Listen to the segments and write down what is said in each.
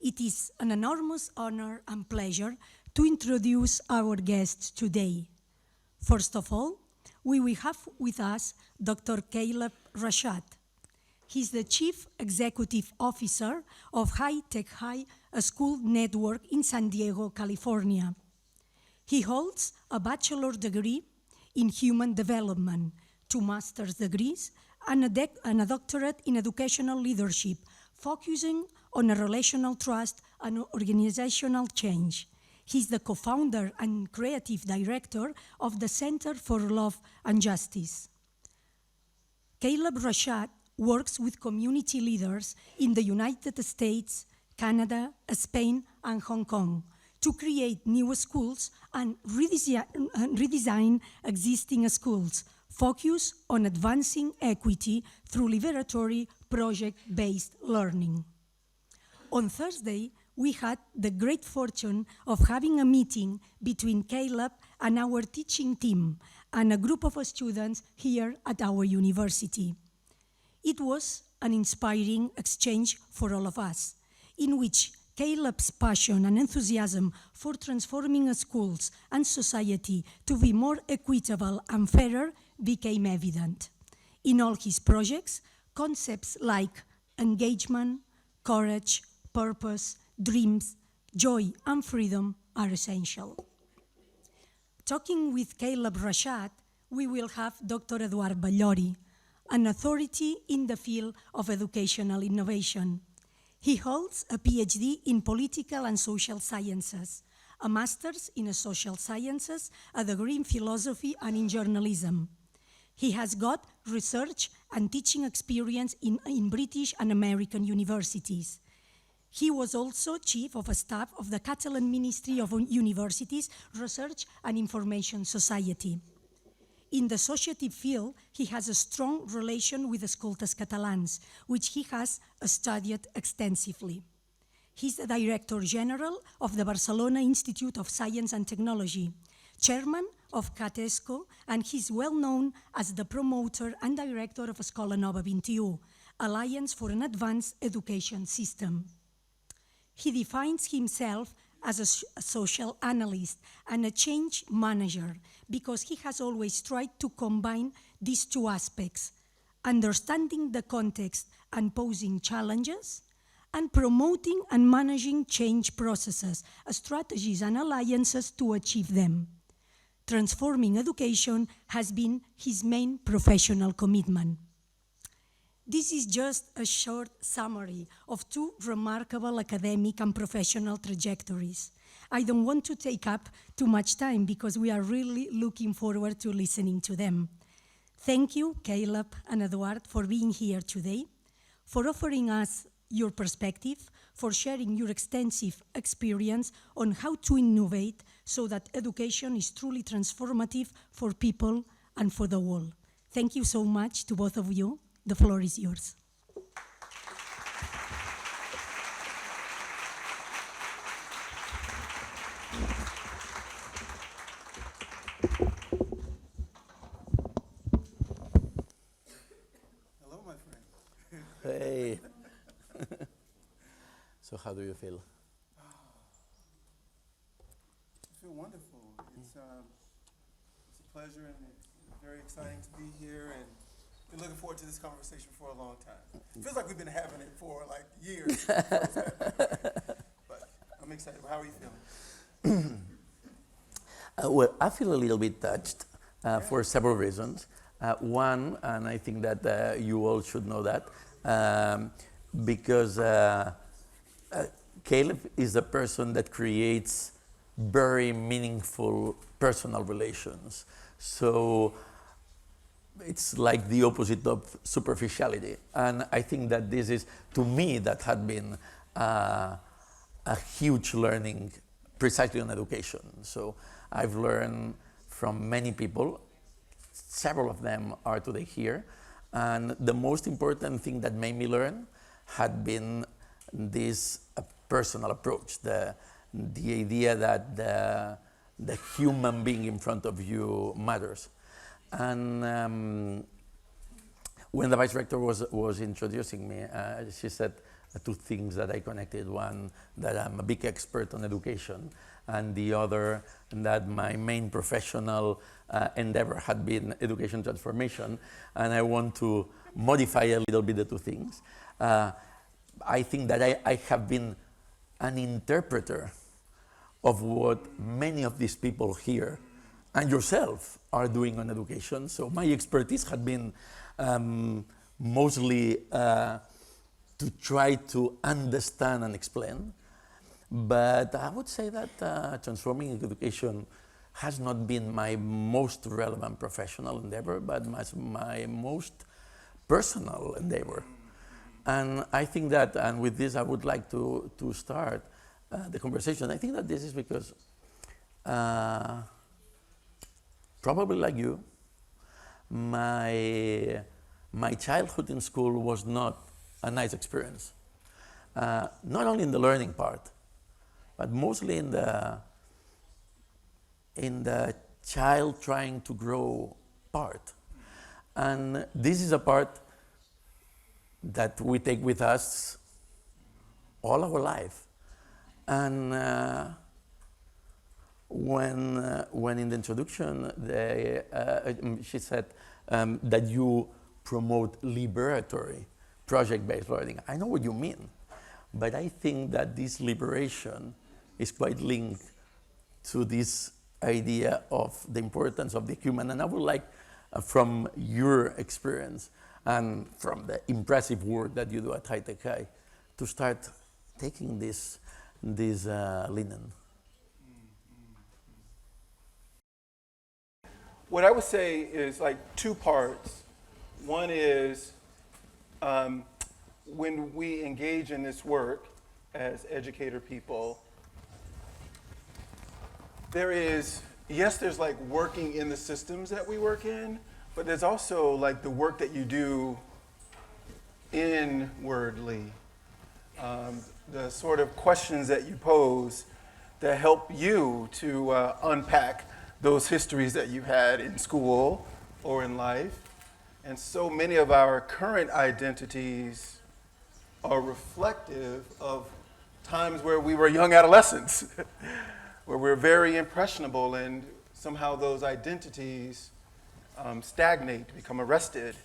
It is an enormous honor and pleasure to introduce our guests today. First of all, we will have with us Dr. Kaleb Rashad. He's the Chief Executive Officer of High Tech High, a school network in San Diego, California. He holds a bachelor's degree in human development, 2 master's degrees, and a doctorate in educational leadership, focusing on a relational trust and organizational change. He's the co-founder and creative director of the Center for Love and Justice. Kaleb Rashad works with community leaders in the United States, Canada, Spain, and Hong Kong to create new schools and redesign existing schools, focus on advancing equity through liberatory project-based learning. On Thursday, we had the great fortune of having a meeting between Kaleb and our teaching team and a group of students here at our university. It was an inspiring exchange for all of us, in which Kaleb's passion and enthusiasm for transforming schools and society to be more equitable and fairer became evident. In all his projects, concepts like engagement, courage, purpose, dreams, joy, and freedom are essential. Talking with Kaleb Rashad, we will have Dr. Eduard Vallory, an authority in the field of educational innovation. He holds a PhD in political and social sciences, a master's in social sciences, a degree in philosophy and in journalism. He has got research and teaching experience in British and American universities. He was also chief of staff of the Catalan Ministry of Universities, Research and Information Society. In the associative field, he has a strong relation with Escoltes Catalans, which he has studied extensively. He's the Director General of the Barcelona Institute of Science and Technology, Chairman of CATESCO, and he's well known as the promoter and director of Escola Nova 21, Alliance for an Advanced Education System. He defines himself as a social analyst and a change manager because he has always tried to combine these 2 aspects, understanding the context and posing challenges, and promoting and managing change processes, strategies and alliances to achieve them. Transforming education has been his main professional commitment. This is just a short summary of 2 remarkable academic and professional trajectories. I don't want to take up too much time because we are really looking forward to listening to them. Thank you, Kaleb and Eduard, for being here today, for offering us your perspective, for sharing your extensive experience on how to innovate so that education is truly transformative for people and for the world. Thank you so much to both of you. The floor is yours. Hello, my friend. Hey. So how do you feel? I feel wonderful. It's a pleasure and it's very exciting to be here and been looking forward to this conversation for a long time. It feels like we've been having it for like years. But I'm excited. How are you feeling? Well, I feel a little bit touched for several reasons. One, and I think that you all should know that, because Kaleb is a person that creates very meaningful personal relations. So it's like the opposite of superficiality. And I think that this is, to me, that had been a huge learning precisely on education. So I've learned from many people. Several of them are today here. And the most important thing that made me learn had been this personal approach, the idea that the human being in front of you matters. And when the vice rector was introducing me, she said, two things that I connected. One, that I'm a big expert on education, and the other, that my main professional endeavor had been education transformation, and I want to modify a little bit the two things. I think that I have been an interpreter of what many of these people here and yourself are doing on education. So my expertise had been mostly to try to understand and explain. But I would say that transforming education has not been my most relevant professional endeavor, but my most personal endeavor. And I think that, and with this I would like to start the conversation. I think that this is because probably like you, my childhood in school was not a nice experience. Not only in the learning part, but mostly in the child trying to grow part. And this is a part that we take with us all our life. And when in the introduction she said that you promote liberatory project-based learning. I know what you mean, but I think that this liberation is quite linked to this idea of the importance of the human. And I would like, from your experience and from the impressive work that you do at High Tech High, to start taking this linen. What I would say is like two parts. One is when we engage in this work as educator people, there's like working in the systems that we work in, but there's also like the work that you do inwardly. The sort of questions that you pose that help you to unpack those histories that you had in school or in life. And so many of our current identities are reflective of times where we were young adolescents, where we're very impressionable, and somehow those identities stagnate, become arrested,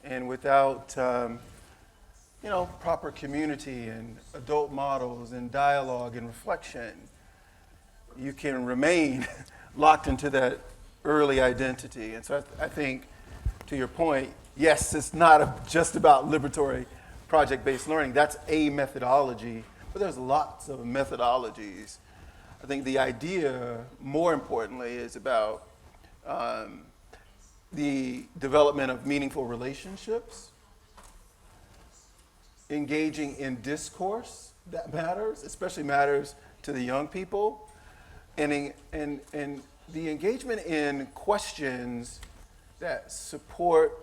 and without proper community and adult models and dialogue and reflection, you can remain locked into that early identity. And so I think, to your point, yes, it's not just about liberatory project-based learning. That's a methodology, but there's lots of methodologies. I think the idea, more importantly, is about the development of meaningful relationships, engaging in discourse that matters, especially matters to the young people, and the engagement in questions that support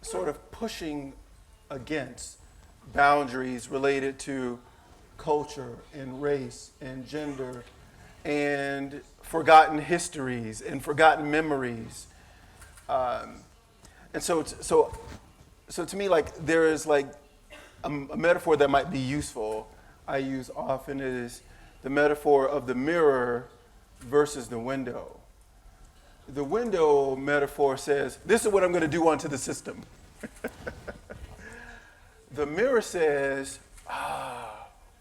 sort of pushing against boundaries related to culture and race and gender and forgotten histories and forgotten memories. And so to me, like, there is like a metaphor that might be useful, I use often, is the metaphor of the mirror versus the window. The window metaphor says, this is what I'm going to do onto the system. The mirror says,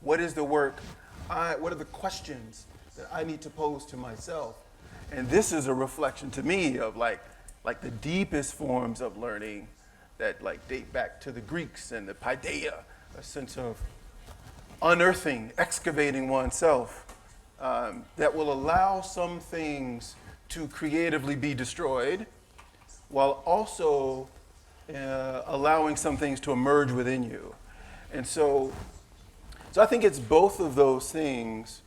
what is the work? What are the questions that I need to pose to myself? And this is a reflection to me of like the deepest forms of learning that like date back to the Greeks and the paideia, a sense of unearthing, excavating oneself, that will allow some things to creatively be destroyed, while also allowing some things to emerge within you. And so I think it's both of those things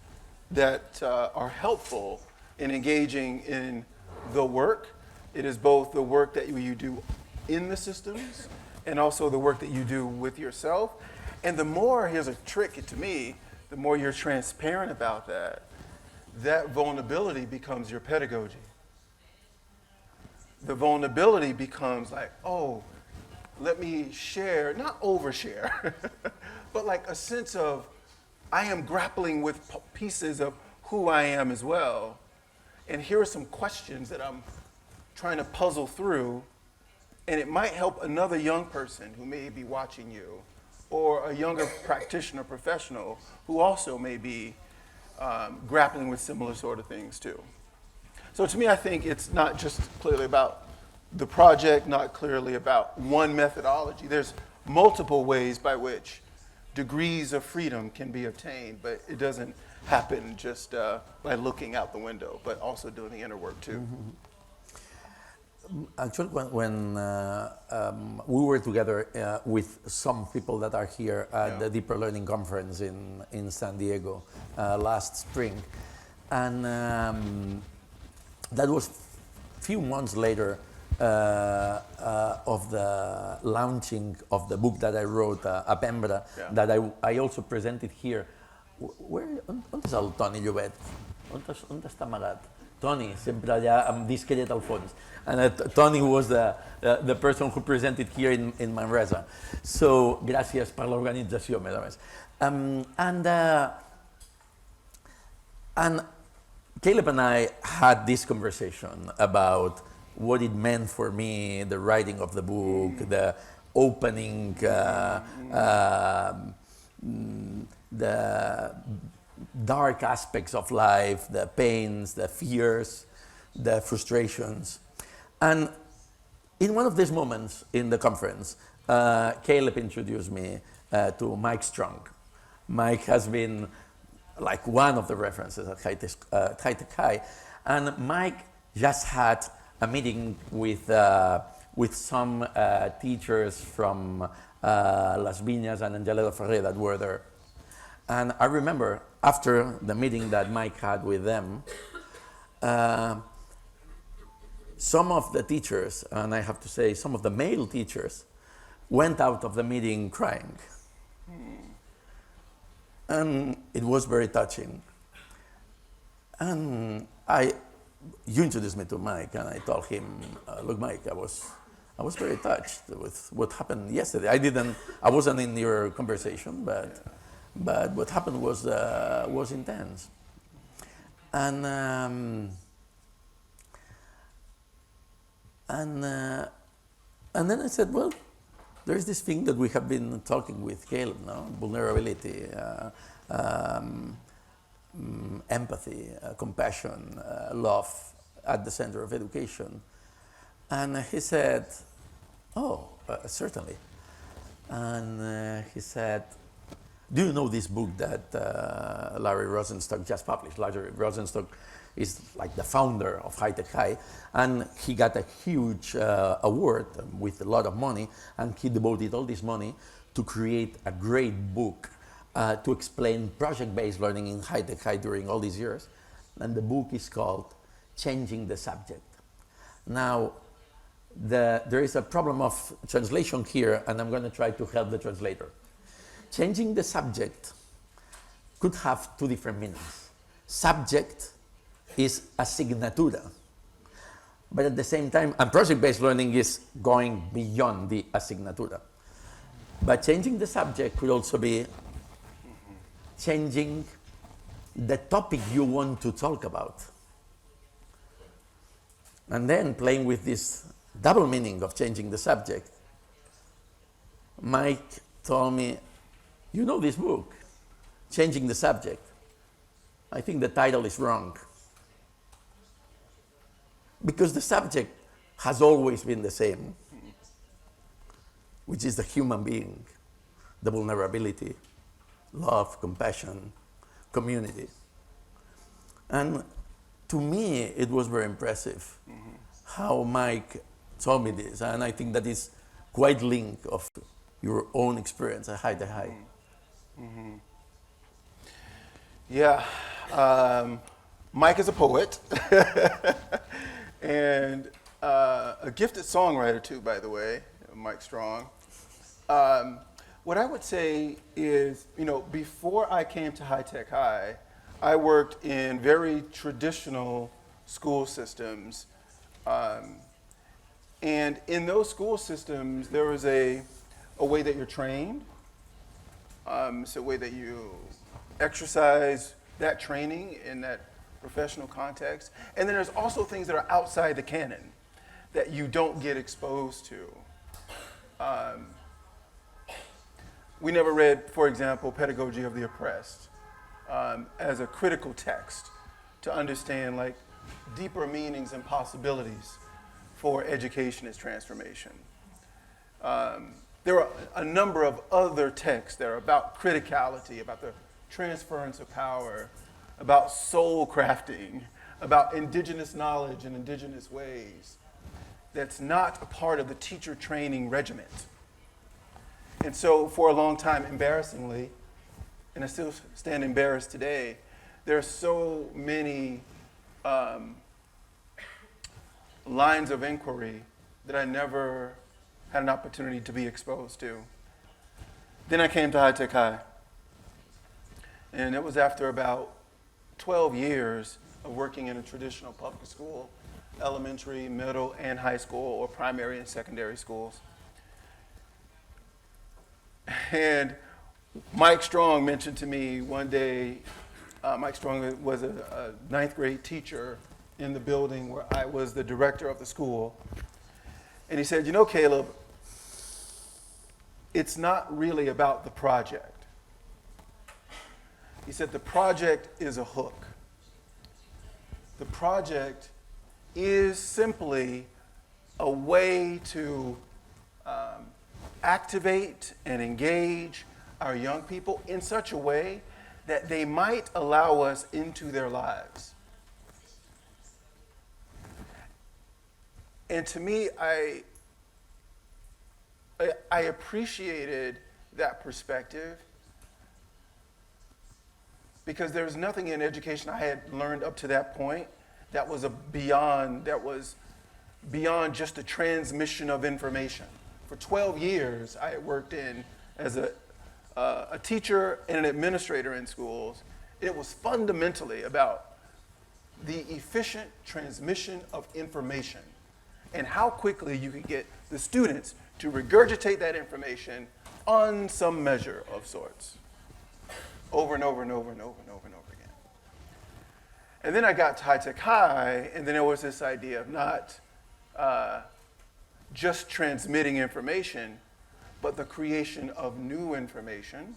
that are helpful in engaging in the work. It is both the work that you do in the systems and also the work that you do with yourself. And the more, here's a trick to me, the more you're transparent about that vulnerability becomes your pedagogy. The vulnerability becomes like, oh, let me share, not overshare, but like a sense of I am grappling with pieces of who I am as well. And here are some questions that I'm trying to puzzle through, and it might help another young person who may be watching you, or a younger practitioner, professional, who also may be grappling with similar sort of things too. So to me, I think it's not just clearly about the project, not clearly about one methodology. There's multiple ways by which degrees of freedom can be obtained, but it doesn't happen just by looking out the window, but also doing the inner work too. Actually, when we were together with some people that are here at the Deeper Learning Conference in San Diego last spring, and that was a few months later of the launching of the book that I wrote, Apembra, that I also presented here. On està el Toni Llobet? On està amagat? Toni, sempre allà amb disquet al fons. And Tony was the person who presented here in Manresa. So, gràcies per l'organització, més a més. And Kaleb and I had this conversation about what it meant for me, the writing of the book, the opening, the dark aspects of life, the pains, the fears, the frustrations. And in one of these moments in the conference, Kaleb introduced me to Mike Strong. Mike has been like one of the references at High Tech High. And Mike just had a meeting with some teachers from Las Viñas and Angela de Ferrer that were there. And I remember after the meeting that Mike had with them, some of the teachers, and I have to say some of the male teachers, went out of the meeting crying. And it was very touching. And you introduced me to Mike, and I told him, look, Mike, I was was very touched with what happened yesterday. I wasn't in your conversation, but what happened was intense. And then I said, well, there's this thing that we have been talking with Kaleb now, vulnerability, empathy, compassion, love at the center of education. And he said, oh, certainly. And he said, do you know this book that Larry Rosenstock just published? Larry Rosenstock is like the founder of High Tech High, and he got a huge award with a lot of money, and he devoted all this money to create a great book to explain project-based learning in High Tech High during all these years. And the book is called Changing the Subject. Now, there is a problem of translation here, and I'm going to try to help the translator. Changing the subject could have two different meanings. Subject is asignatura, but at the same time, and project-based learning is going beyond the asignatura. But changing the subject could also be changing the topic you want to talk about. And then playing with this double meaning of changing the subject, Mike told me, you know this book, Changing the Subject. I think the title is wrong. Because the subject has always been the same, which is the human being, the vulnerability, love, compassion, community. And to me, it was very impressive how Mike told me this, and I think that is quite linked of your own experience at High Tech High. Mm-hmm. Yeah, Mike is a poet and a gifted songwriter too, by the way, Mike Strong. What I would say is, before I came to High Tech High, I worked in very traditional school systems, And in those school systems, there was a way that you're trained. It's a way that you exercise that training in that professional context. And then there's also things that are outside the canon that you don't get exposed to. We never read, for example, Pedagogy of the Oppressed as a critical text to understand like deeper meanings and possibilities for education as transformation. There are a number of other texts that are about criticality, about the transference of power, about soul crafting, about indigenous knowledge and indigenous ways. That's not a part of the teacher training regiment. And so for a long time, embarrassingly, and I still stand embarrassed today, there are so many lines of inquiry that I never had an opportunity to be exposed to. Then I came to High Tech High. And it was after about 12 years of working in a traditional public school, elementary, middle, and high school, or primary and secondary schools. And Mike Strong mentioned to me one day, Mike Strong was a ninth grade teacher in the building where I was the director of the school. And he said, you know, Kaleb, it's not really about the project. He said, the project is a hook. The project is simply a way to activate and engage our young people in such a way that they might allow us into their lives. And to me, I appreciated that perspective because there was nothing in education I had learned up to that point that was beyond just the transmission of information. For 12 years, I had worked as a teacher and an administrator in schools. It was fundamentally about the efficient transmission of information and how quickly you could get the students to regurgitate that information on some measure of sorts, over and over and over and over and over and over again. And then I got to High Tech High, and then there was this idea of not just transmitting information, but the creation of new information.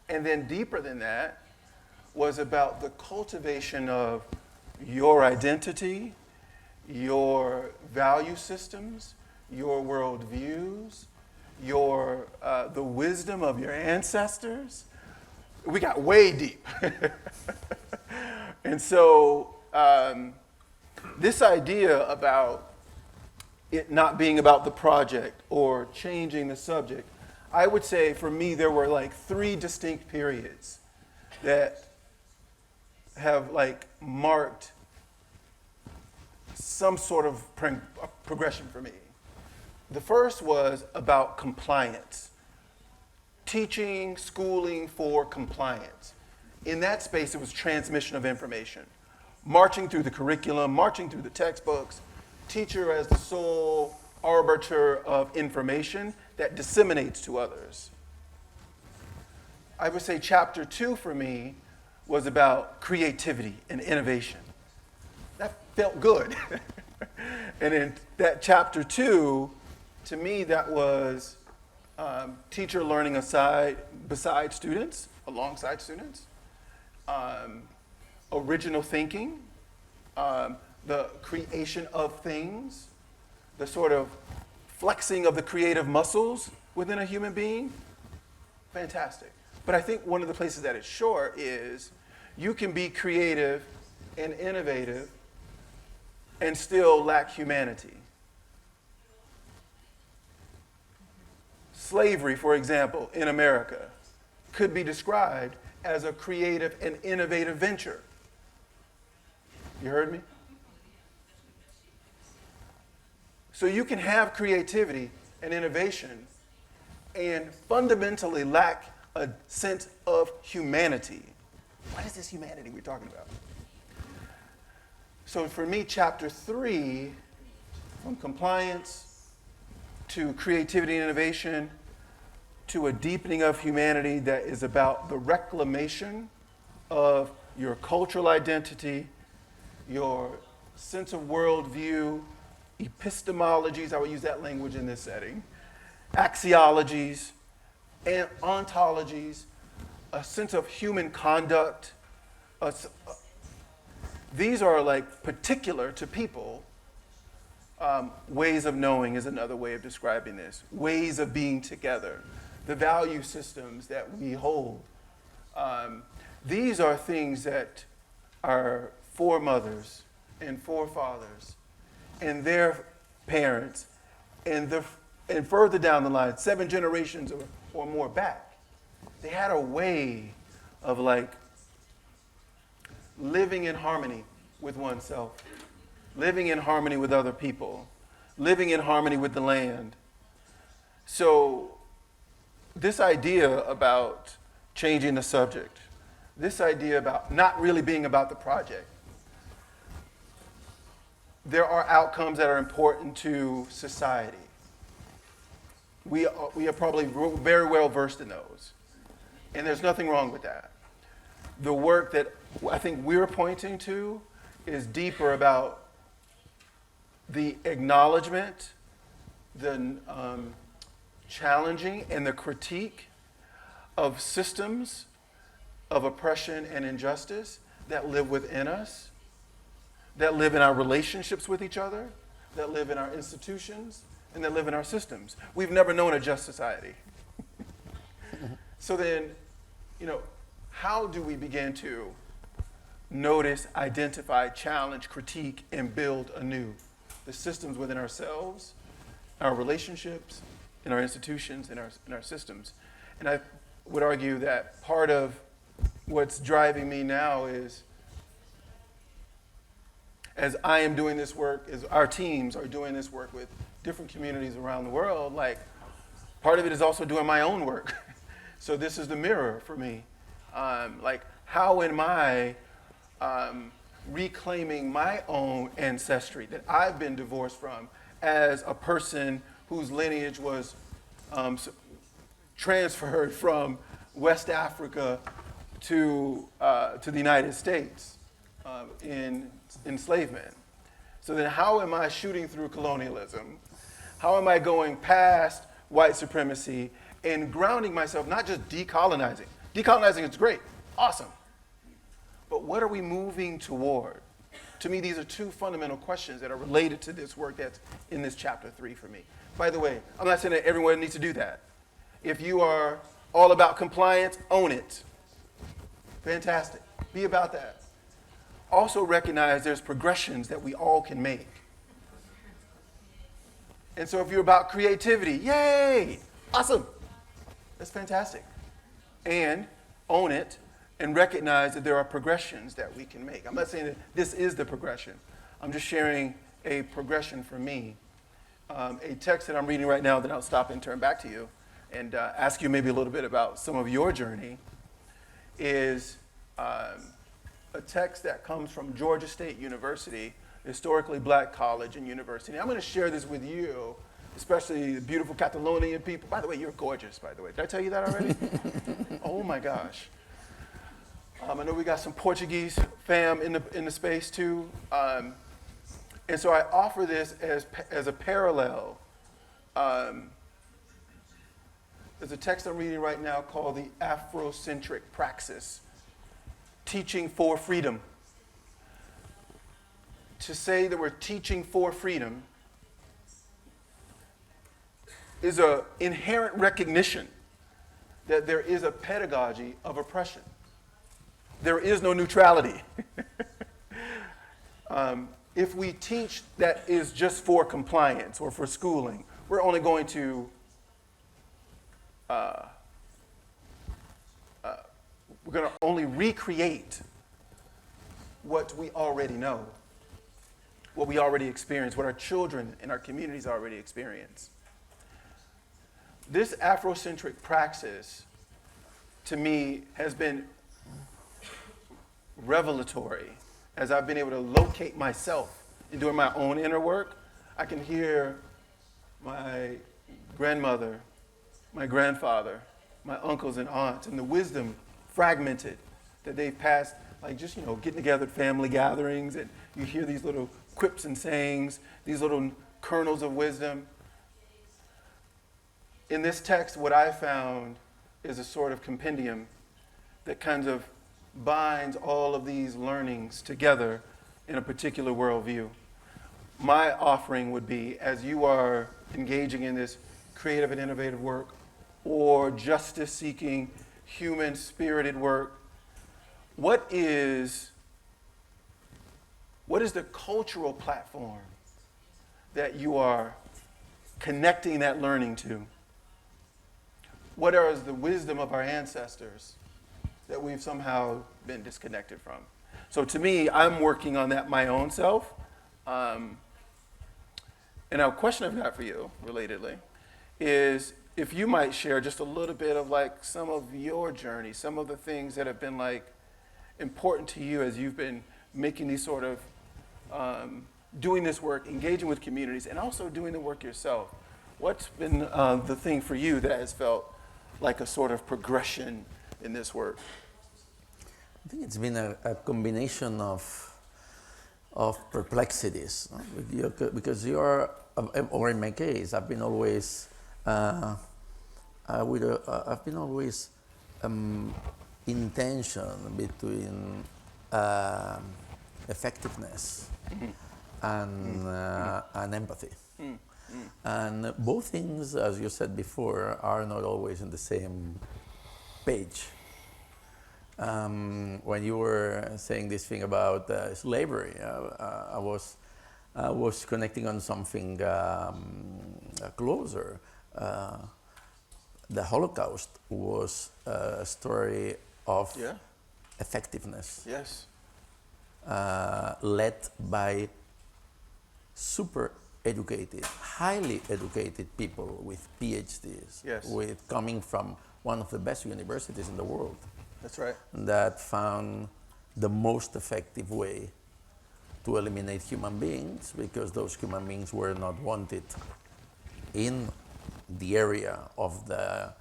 And then deeper than that was about the cultivation of your identity, your value systems, your worldviews, the wisdom of your ancestors. We got way deep. And so this idea about it not being about the project or changing the subject, I would say for me there were like 3 distinct periods that have like marked some sort of progression for me. The first was about compliance. Teaching, schooling for compliance. In that space, it was transmission of information. Marching through the curriculum, marching through the textbooks, teacher as the sole arbiter of information that disseminates to others. I would say chapter 2 for me was about creativity and innovation. That felt good. And in that chapter 2, to me, that was teacher learning beside students, alongside students, original thinking, the creation of things, the sort of flexing of the creative muscles within a human being. Fantastic. But I think one of the places that it's short is you can be creative and innovative and still lack humanity. Slavery, for example, in America, could be described as a creative and innovative venture. You heard me? So you can have creativity and innovation and fundamentally lack a sense of humanity. What is this humanity we're talking about? So for me, chapter 3 from compliance to creativity and innovation to a deepening of humanity that is about the reclamation of your cultural identity, your sense of worldview, epistemologies, I would use that language in this setting, axiologies, and ontologies, a sense of human conduct. These are like particular to people. Ways of knowing is another way of describing this. Ways of being together. The value systems that we hold. These are things that our foremothers and forefathers and their parents and further down the line, 7 generations or more back, they had a way of like living in harmony with oneself, living in harmony with other people, living in harmony with the land. So this idea about changing the subject, this idea about not really being about the project, there are outcomes that are important to society. We are probably very well versed in those, and there's nothing wrong with that. The work that I think we're pointing to is deeper about the acknowledgement, the challenging, and the critique of systems of oppression and injustice that live within us, that live in our relationships with each other, that live in our institutions, and that live in our systems. We've never known a just society. So then, how do we begin to notice, identify, challenge, critique, and build anew the systems within ourselves, our relationships, in our institutions, in our systems? And I would argue that part of what's driving me now is, as I am doing this work, as our teams are doing this work with different communities around the world, like part of it is also doing my own work. So this is the mirror for me. Like, how am I reclaiming my own ancestry that I've been divorced from as a person whose lineage was transferred from West Africa to the United States in enslavement. So then how am I shooting through colonialism? How am I going past white supremacy and grounding myself, not just decolonizing? Decolonizing is great, awesome. But what are we moving toward? To me, these are 2 fundamental questions that are related to this work that's in this chapter 3 for me. By the way, I'm not saying that everyone needs to do that. If you are all about compliance, own it. Fantastic. Be about that. Also recognize there's progressions that we all can make. And so if you're about creativity, yay, awesome. That's fantastic. And own it and recognize that there are progressions that we can make. I'm not saying that this is the progression. I'm just sharing a progression for me. A text that I'm reading right now that I'll stop and turn back to you and ask you maybe a little bit about some of your journey is a text that comes from Georgia State University, historically black college and university. And I'm going to share this with you, especially the beautiful Catalonian people. By the way, you're gorgeous, by the way. Did I tell you that already? Oh my gosh. I know we got some Portuguese fam in the space too. And so I offer this as a parallel. There's a text I'm reading right now called The Afrocentric Praxis, Teaching for Freedom. To say that we're teaching for freedom is an inherent recognition that there is a pedagogy of oppression. There is no neutrality. If we teach that is just for compliance or for schooling, we're only going to we're going to only recreate what we already know, what we already experience, what our children and our communities already experience. This Afrocentric praxis, to me, has been revelatory as I've been able to locate myself in doing my own inner work. I can hear my grandmother, my grandfather, my uncles and aunts, and the wisdom fragmented that they've passed, like just, getting together at family gatherings, and you hear these little quips and sayings, these little kernels of wisdom. In this text, what I found is a sort of compendium that kind of binds all of these learnings together in a particular worldview. My offering would be, as you are engaging in this creative and innovative work, or justice-seeking, human-spirited work, what is the cultural platform that you are connecting that learning to? What is the wisdom of our ancestors that we've somehow been disconnected from? So to me, I'm working on that my own self. And a question I've got for you, relatedly, is if you might share just a little bit of like some of your journey, some of the things that have been like important to you as you've been making these sort of, doing this work, engaging with communities, and also doing the work yourself. What's been the thing for you that has felt like a sort of progression in this work? I think it's been a combination of perplexities, no? Because you're, or in my case, I've been always, in tension between effectiveness and empathy. And both things, as you said before, are not always in the same page. When you were saying this thing about slavery, I was connecting on something closer. The Holocaust was a story of effectiveness. Yes. Led by super educated, highly educated people with PhDs, with coming from one of the best universities in the world. That's right. That found the most effective way to eliminate human beings, because those human beings were not wanted in the area of the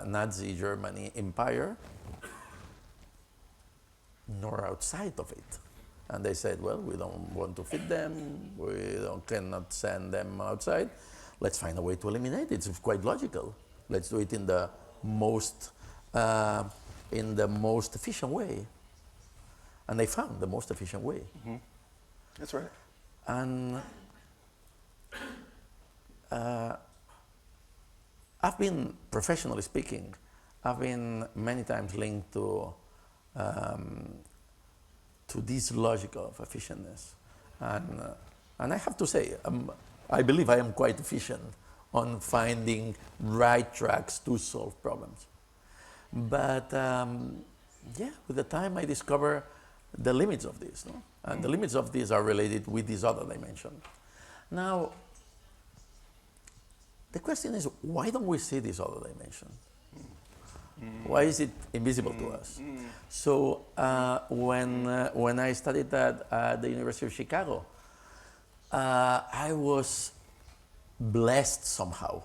Nazi Germany empire, nor outside of it. And they said, well, we don't want to feed them, cannot send them outside. Let's find a way to eliminate it. It's quite logical. Let's do it in the most efficient way. And they found the most efficient way. Mm-hmm. That's right. And I've been, professionally speaking, I've been many times linked to this logic of efficientness. And I have to say, I believe I am quite efficient on finding right tracks to solve problems. But with the time I discover the limits of this, no? And the limits of this are related with this other dimension. Now, the question is, why don't we see this other dimension? Why is it invisible to us? So when I studied at the University of Chicago, I was blessed somehow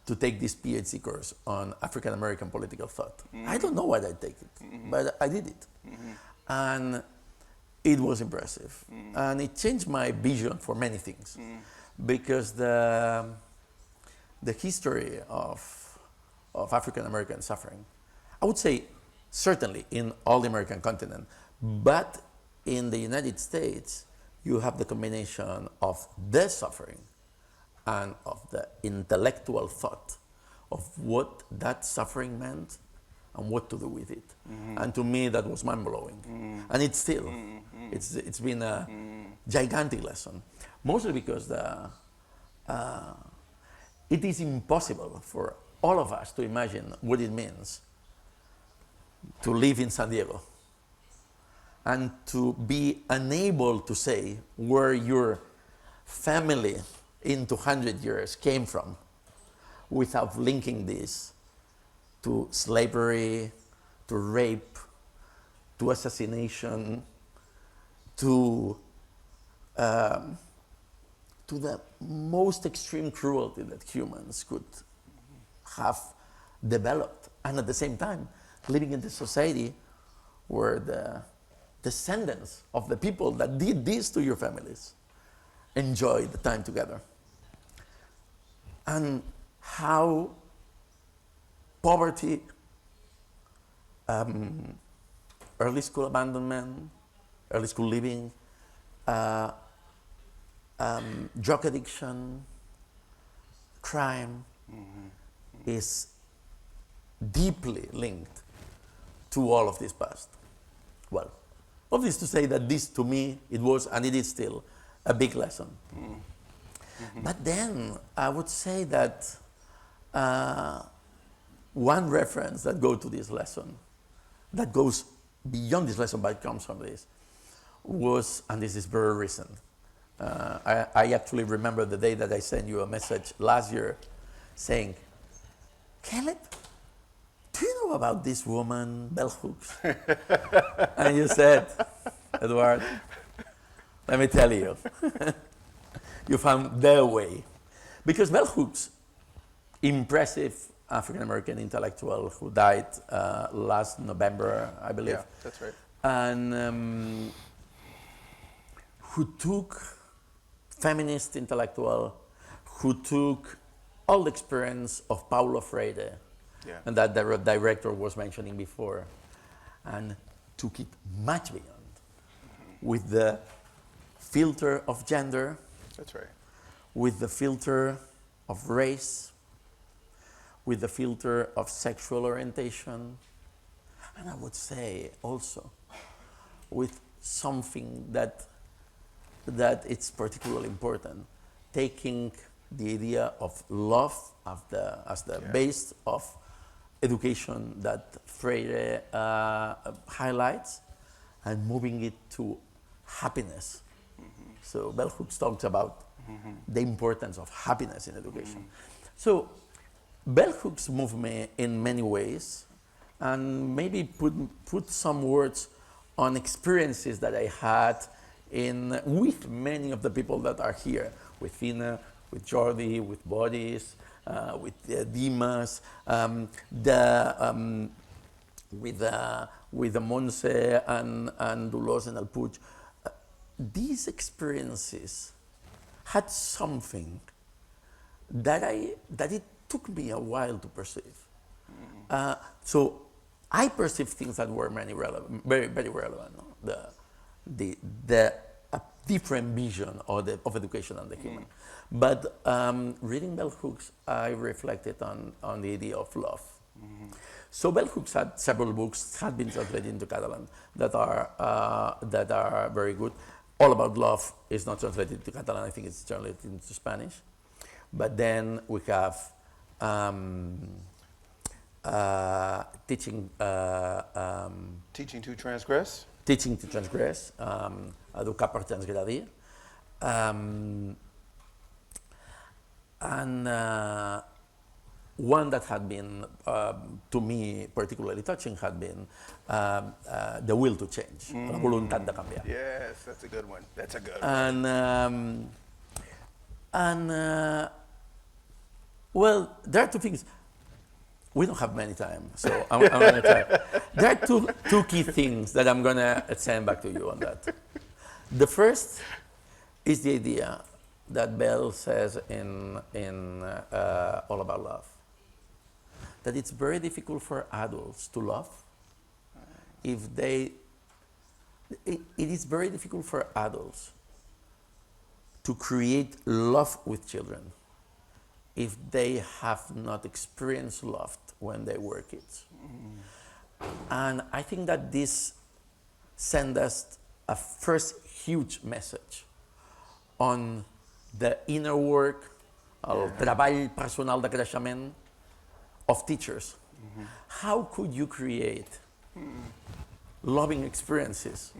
to take this PhD course on African American political thought. I don't know why I take it, but I did it. And it was impressive. And it changed my vision for many things. Because the history of African American suffering, I would say certainly in all the American continent, but in the United States, you have the combination of the suffering and of the intellectual thought of what that suffering meant and what to do with it. And to me, that was mind-blowing. And it's still, it's been a gigantic lesson, mostly because it is impossible for all of us to imagine what it means to live in San Diego and to be unable to say where your family in 200 years came from without linking this to slavery, to rape, to assassination, to um, to the most extreme cruelty that humans could have developed, and at the same time living in the society where the descendants of the people that did this to your families enjoy the time together. And how poverty, early school abandonment, early school living, drug addiction, crime is deeply linked to all of this past. Well, obvious to say that this, to me, it was, and it is still, a big lesson. But then I would say that one reference that goes to this lesson, that goes beyond this lesson but comes from this, was, and this is very recent, I actually remember the day that I sent you a message last year saying, Kaleb, do you know about this woman, bell hooks? And you said, Eduard, let me tell you, you found the way. Because bell hooks, impressive African-American intellectual who died last November, I believe. Yeah, that's right. And who took feminist intellectual, who took all the experience of Paulo Freire, Yeah. and that the director was mentioning before, and took it much beyond with the filter of gender, That's right. with the filter of race, with the filter of sexual orientation, and I would say also with something that it's particularly important, taking the idea of love as the base of education that Freire highlights, and moving it to happiness. So bell hooks talks about the importance of happiness in education. So bell hooks move me in many ways, and maybe put some words on experiences that I had with many of the people that are here, with Ina, with Jordi, with Boris, with Dimas, with the Monse and Dulos and Alpuj. These experiences had something that it took me a while to perceive. So I perceived things that were very, very relevant. No? The different vision of education and the human. But reading bell hooks, I reflected on the idea of love. So bell hooks had several books, had been translated into Catalan, that are very good. All About Love is not translated to Catalan, I think it's translated into Spanish. But then we have Teaching Teaching to Transgress. Teaching to Transgress, Educar per transgredir. And one that had been, to me, particularly touching had been The Will to Change, La Voluntad de Cambiar. Yes, that's a good one. That's a good one. Well, there are two things. We don't have many time, so I'm going to try. There are two key things that I'm going to send back to you on that. The first is the idea that Bell says in All About Love, that it's very difficult for adults to love if it is very difficult for adults to create love with children if they have not experienced love when they were kids. And I think that this sends us a first huge message on the inner work, el treball personal de creixement of teachers. How could you create loving experiences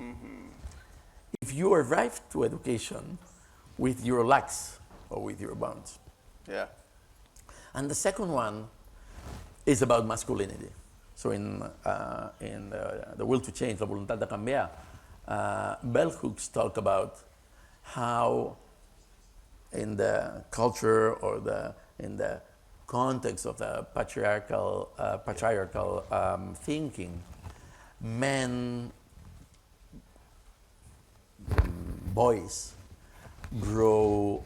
if you arrive to education with your lacks or with your bounds? Yeah. And the second one is about masculinity. So in The Will to Change, La Voluntad de Cambiar, bell hooks talk about how in the culture or in the context of the patriarchal thinking, men, boys, grow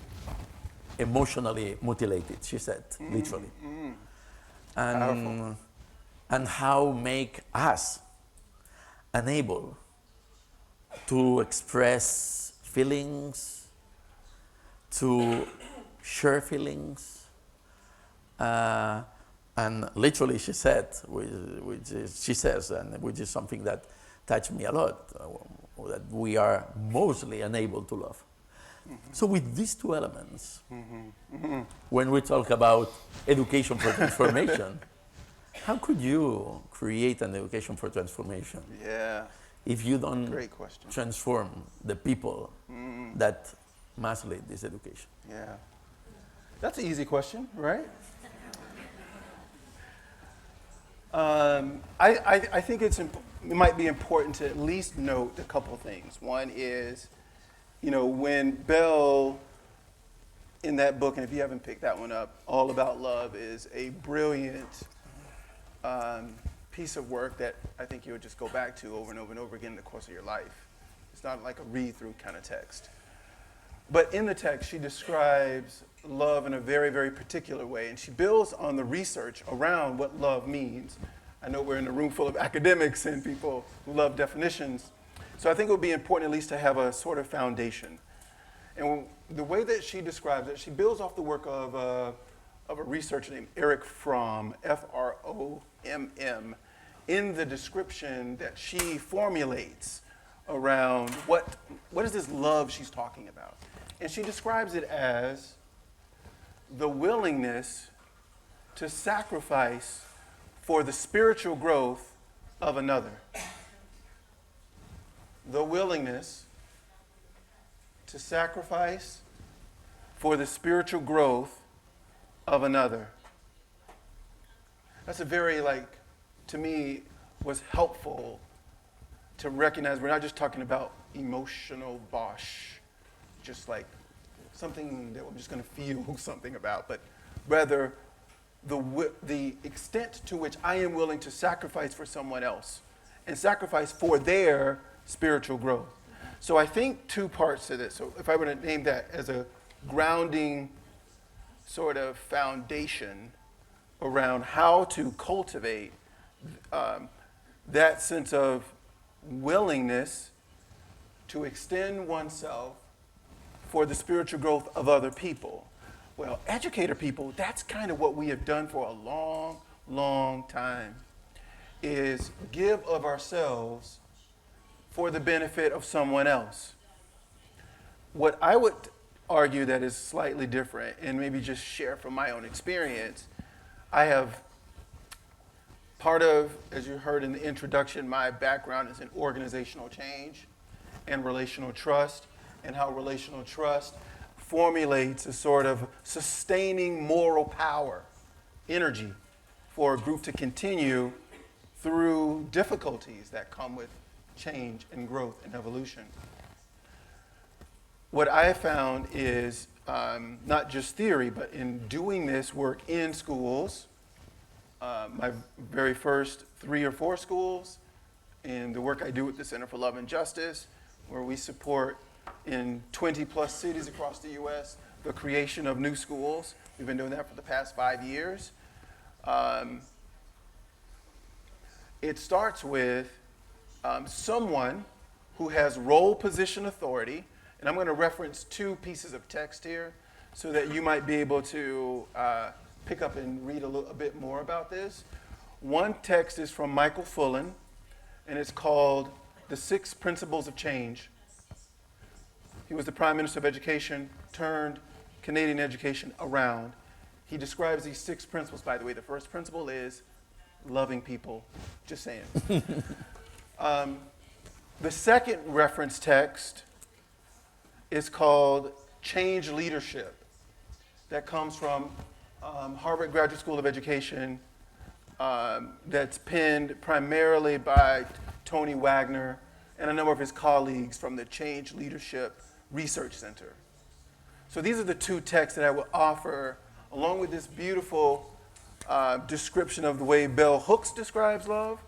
emotionally mutilated, she said, literally. And how make us unable to express feelings, to share feelings, and literally she said, she says, and which is something that touched me a lot, that we are mostly unable to love. So with these two elements, when we talk about education for transformation, how could you create an education for transformation? Yeah. If you don't Great question. transform the people that must lead this education? Yeah. That's an easy question, right? I think it might be important to at least note a couple things. One is, when Bell, in that book, and if you haven't picked that one up, All About Love is a brilliant piece of work that I think you'll just go back to over and over and over again in the course of your life. It's not like a read-through kind of text. But in the text, she describes love in a very, very particular way, and she builds on the research around what love means. I know we're in a room full of academics and people who love definitions, so I think it would be important at least to have a sort of foundation. And the way that she describes it, she builds off the work of a researcher named Eric Fromm, F-R-O-M-M, in the description that she formulates around what is this love she's talking about. And she describes it as the willingness to sacrifice for the spiritual growth of another. The willingness to sacrifice for the spiritual growth of another. That's a very, to me, was helpful to recognize we're not just talking about emotional bosh, just like something that we're just going to feel something about, but rather the extent to which I am willing to sacrifice for someone else and sacrifice for their spiritual growth. So I think two parts to this. So if I were to name that as a grounding sort of foundation around how to cultivate that sense of willingness to extend oneself for the spiritual growth of other people. Well, educator people, that's kind of what we have done for a long, long time, is give of ourselves for the benefit of someone else. What I would argue that is slightly different, and maybe just share from my own experience, I have part of, as you heard in the introduction, my background is in organizational change and relational trust, and how relational trust formulates a sort of sustaining moral power, energy for a group to continue through difficulties that come with change and growth and evolution. What I have found is not just theory, but in doing this work in schools, my very first 3 or 4 schools, and the work I do with the Center for Love and Justice, where we support in 20 plus cities across the US, the creation of new schools. We've been doing that for the past 5 years. It starts with someone who has role, position, authority, and I'm going to reference 2 pieces of text here so that you might be able to pick up and read a bit more about this. One text is from Michael Fullan, and it's called The 6 Principles of Change. He was the Prime Minister of Education, turned Canadian education around. He describes these 6 principles. By the way, the first principle is loving people. Just saying. The second reference text is called Change Leadership. That comes from Harvard Graduate School of Education, that's penned primarily by Tony Wagner and a number of his colleagues from the Change Leadership Research Center. So these are the two texts that I will offer, along with this beautiful description of the way Bell Hooks describes love.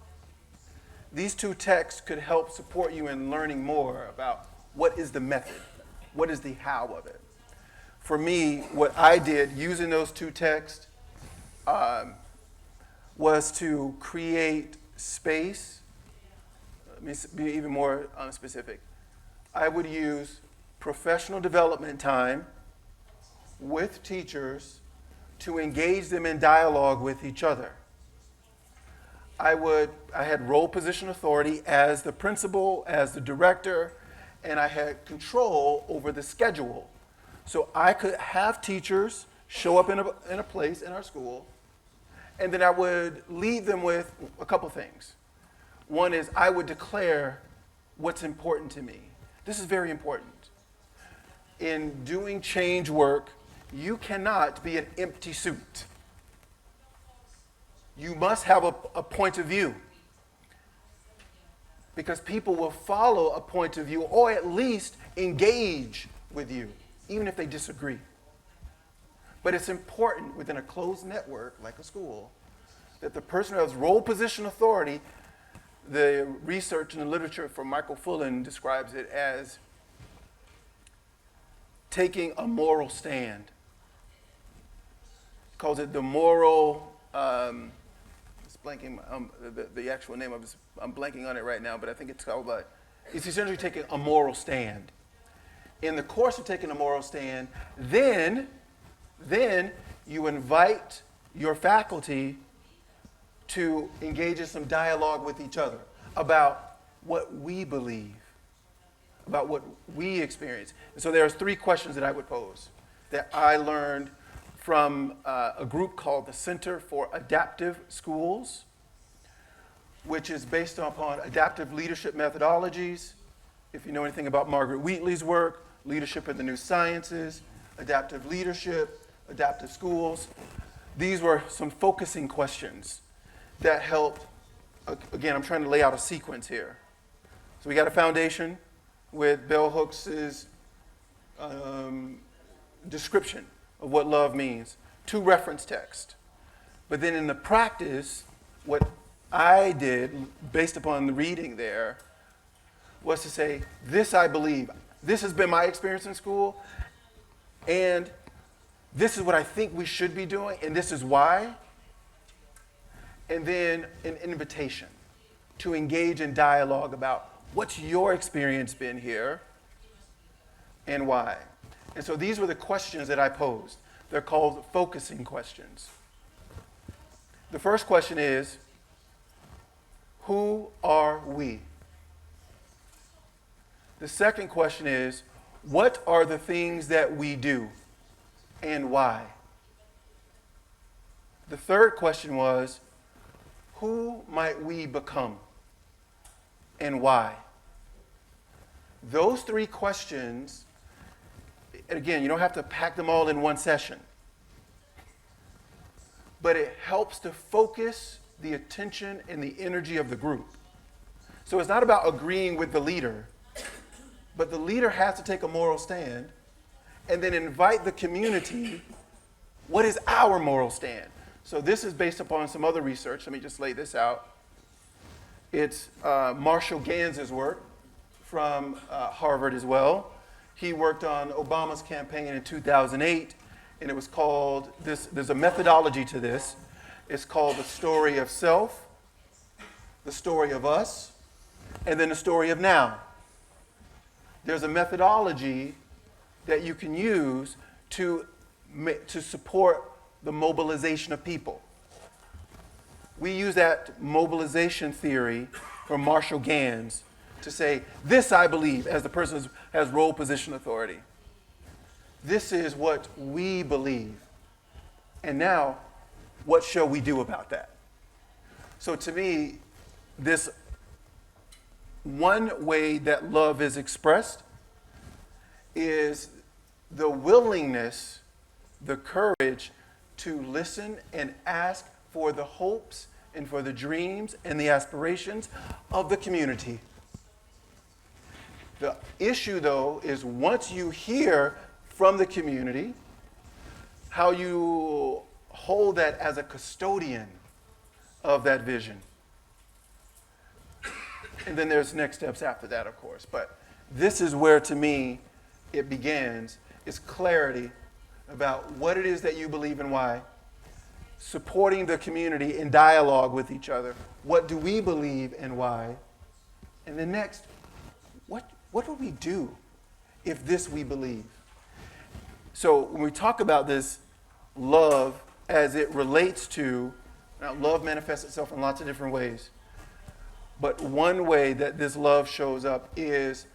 These two texts could help support you in learning more about what is the method, what is the how of it. For me, what I did using those two texts was to create space. Let me be even more specific. I would use professional development time with teachers to engage them in dialogue with each other. I had role position authority as the principal, as the director, and I had control over the schedule. So I could have teachers show up in a place in our school, and then I would lead them with a couple things. One is I would declare what's important to me. This is very important. In doing change work, you cannot be an empty suit. You must have a point of view, because people will follow a point of view or at least engage with you, even if they disagree. But it's important within a closed network like a school that the person who has role position authority, the research and the literature from Michael Fullan describes it as taking a moral stand. Calls it the moral, blanking, the actual name of it, I'm blanking on it right now, but I think it's called, it's essentially taking a moral stand. In the course of taking a moral stand, then you invite your faculty to engage in some dialogue with each other about what we believe, about what we experience. And so there's 3 questions that I would pose that I learned from a group called the Center for Adaptive Schools, which is based upon adaptive leadership methodologies. If you know anything about Margaret Wheatley's work, Leadership in the New Sciences, Adaptive Leadership, Adaptive Schools. These were some focusing questions that helped. Again, I'm trying to lay out a sequence here. So we got a foundation with Bell Hooks's description of what love means, 2 reference texts. But then in the practice, what I did, based upon the reading there, was to say, this I believe. This has been my experience in school, and this is what I think we should be doing, and this is why. And then an invitation to engage in dialogue about what's your experience been here and why. And so these were the questions that I posed. They're called focusing questions. The first question is, who are we? The second question is, what are the things that we do and why? The third question was, who might we become and why? Those 3 questions, and again, you don't have to pack them all in one session, but it helps to focus the attention and the energy of the group. So it's not about agreeing with the leader, but the leader has to take a moral stand and then invite the community, what is our moral stand? So this is based upon some other research. Let me just lay this out. It's Marshall Ganz's work from Harvard as well. He worked on Obama's campaign in 2008, and it was called, there's a methodology to this. It's called the story of self, the story of us, and then the story of now. There's a methodology that you can use to support the mobilization of people. We use that mobilization theory from Marshall Ganz to say, this I believe, as the person has role position authority. This is what we believe. And now, what shall we do about that? So to me, this one way that love is expressed is the willingness, the courage to listen and ask for the hopes and for the dreams and the aspirations of the community. The issue, though, is once you hear from the community, how you hold that as a custodian of that vision. And then there's next steps after that, of course. But this is where, to me, it begins, is clarity about what it is that you believe and why, supporting the community in dialogue with each other. What do we believe and why? And then next, what do we do if this we believe? So when we talk about this love as it relates to, now love manifests itself in lots of different ways, but one way that this love shows up is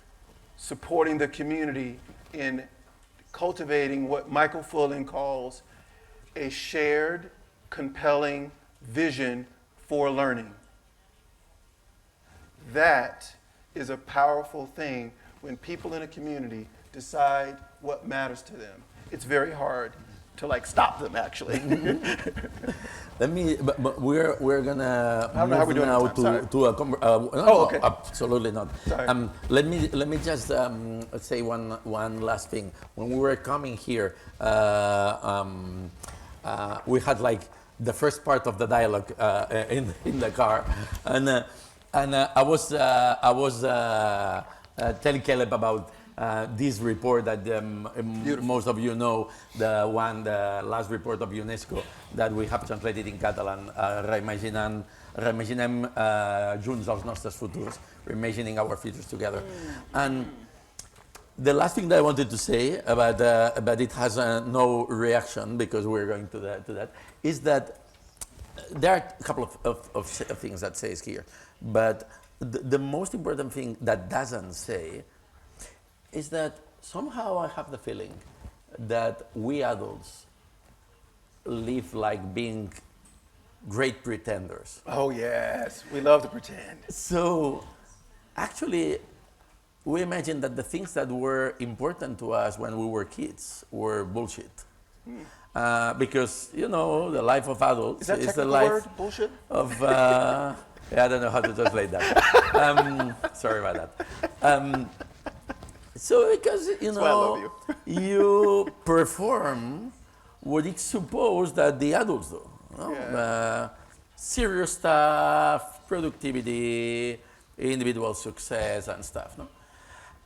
supporting the community in cultivating what Michael Fullen calls a shared, compelling vision for learning. That is a powerful thing when people in a community decide what matters to them. It's very hard to stop them, actually. Let me. But we're gonna I don't know how we're move doing now on time. to a. No, Oh, okay. Absolutely not. Sorry. Let me just say one last thing. When we were coming here, we had the first part of the dialogue in the car, and I was telling Kaleb about this report that most of you know, the last report of UNESCO that we have translated in Catalan, Reimaginem junts els nostres futurs, reimagining our futures together. And the last thing that I wanted to say about but it has no reaction because we're going to that, is that there are a couple of things that says here, but the most important thing that doesn't say is that somehow I have the feeling that we adults live like being great pretenders. Oh, yes. We love to pretend. So actually, we imagine that the things that were important to us when we were kids were bullshit. Because, the life of adults Is that the technical life word, bullshit? of, I don't know how to translate that. Sorry about that. So because, That's why I love you. you perform what it's supposed that the adults do. Yeah. Serious stuff, productivity, individual success and stuff. No?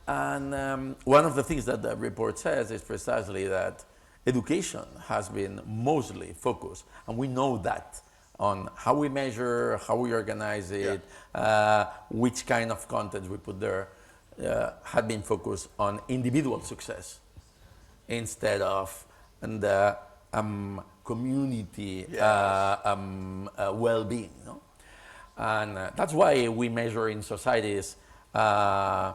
And one of the things that the report says is precisely that education has been mostly focused, and we know that, on how we measure, how we organize it, which kind of content we put there, had been focused on individual success instead of the community well-being. No? And that's why we measure in societies the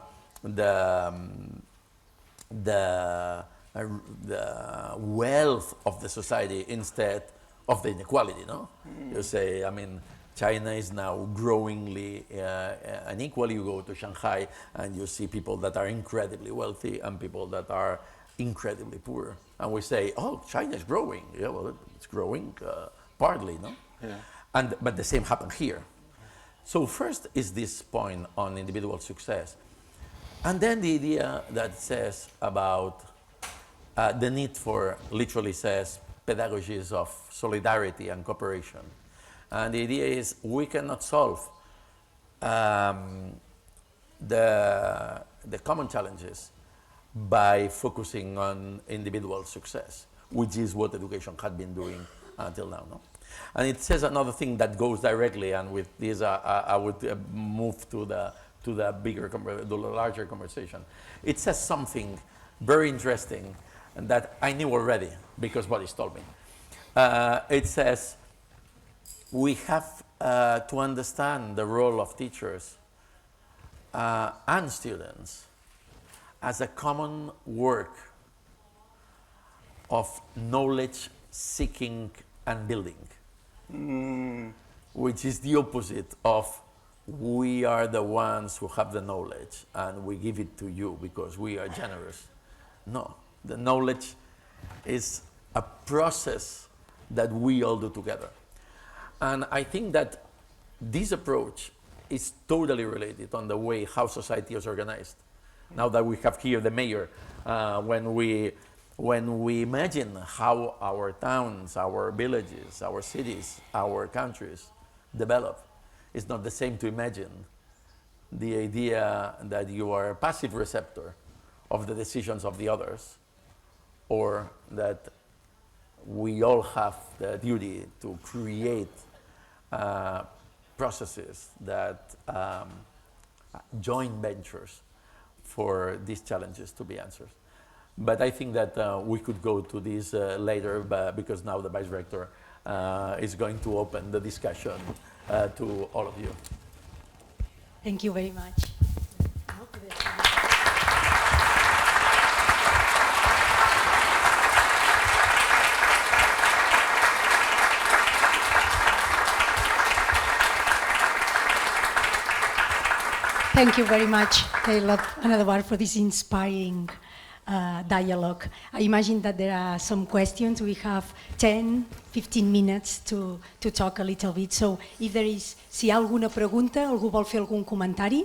wealth of the society instead of the inequality. No, you say, China is now growingly unequal. You go to Shanghai and you see people that are incredibly wealthy and people that are incredibly poor. And we say, oh, China is growing. Yeah, well, it's growing partly, no? Yeah. But the same happened here. So first is this point on individual success. And then the idea that says about the need for, literally says, pedagogies of solidarity and cooperation. And the idea is we cannot solve the common challenges by focusing on individual success, which is what education had been doing until now. No? And it says another thing that goes directly, and with this I would move to the larger conversation. It says something very interesting and that I knew already because Boris told me. It says we have to understand the role of teachers and students as a common work of knowledge seeking and building, which is the opposite of we are the ones who have the knowledge and we give it to you because we are generous. No, the knowledge is a process that we all do together. And I think that this approach is totally related on the way how society is organized. now that we have here the mayor, when we imagine how our towns, our villages, our cities, our countries develop, it's not the same to imagine the idea that you are a passive receptor of the decisions of the others, or that we all have the duty to create processes that joint ventures for these challenges to be answered. But I think that we could go to this later, because now the Vice Rector is going to open the discussion to all of you. Thank you very much. Thank you very much, Kaleb and Eduard, for this inspiring dialogue. I imagine that there are some questions. We have 10, 15 minutes to talk a little bit. So if there is, si hi ha alguna pregunta, algú vol fer algun comentari,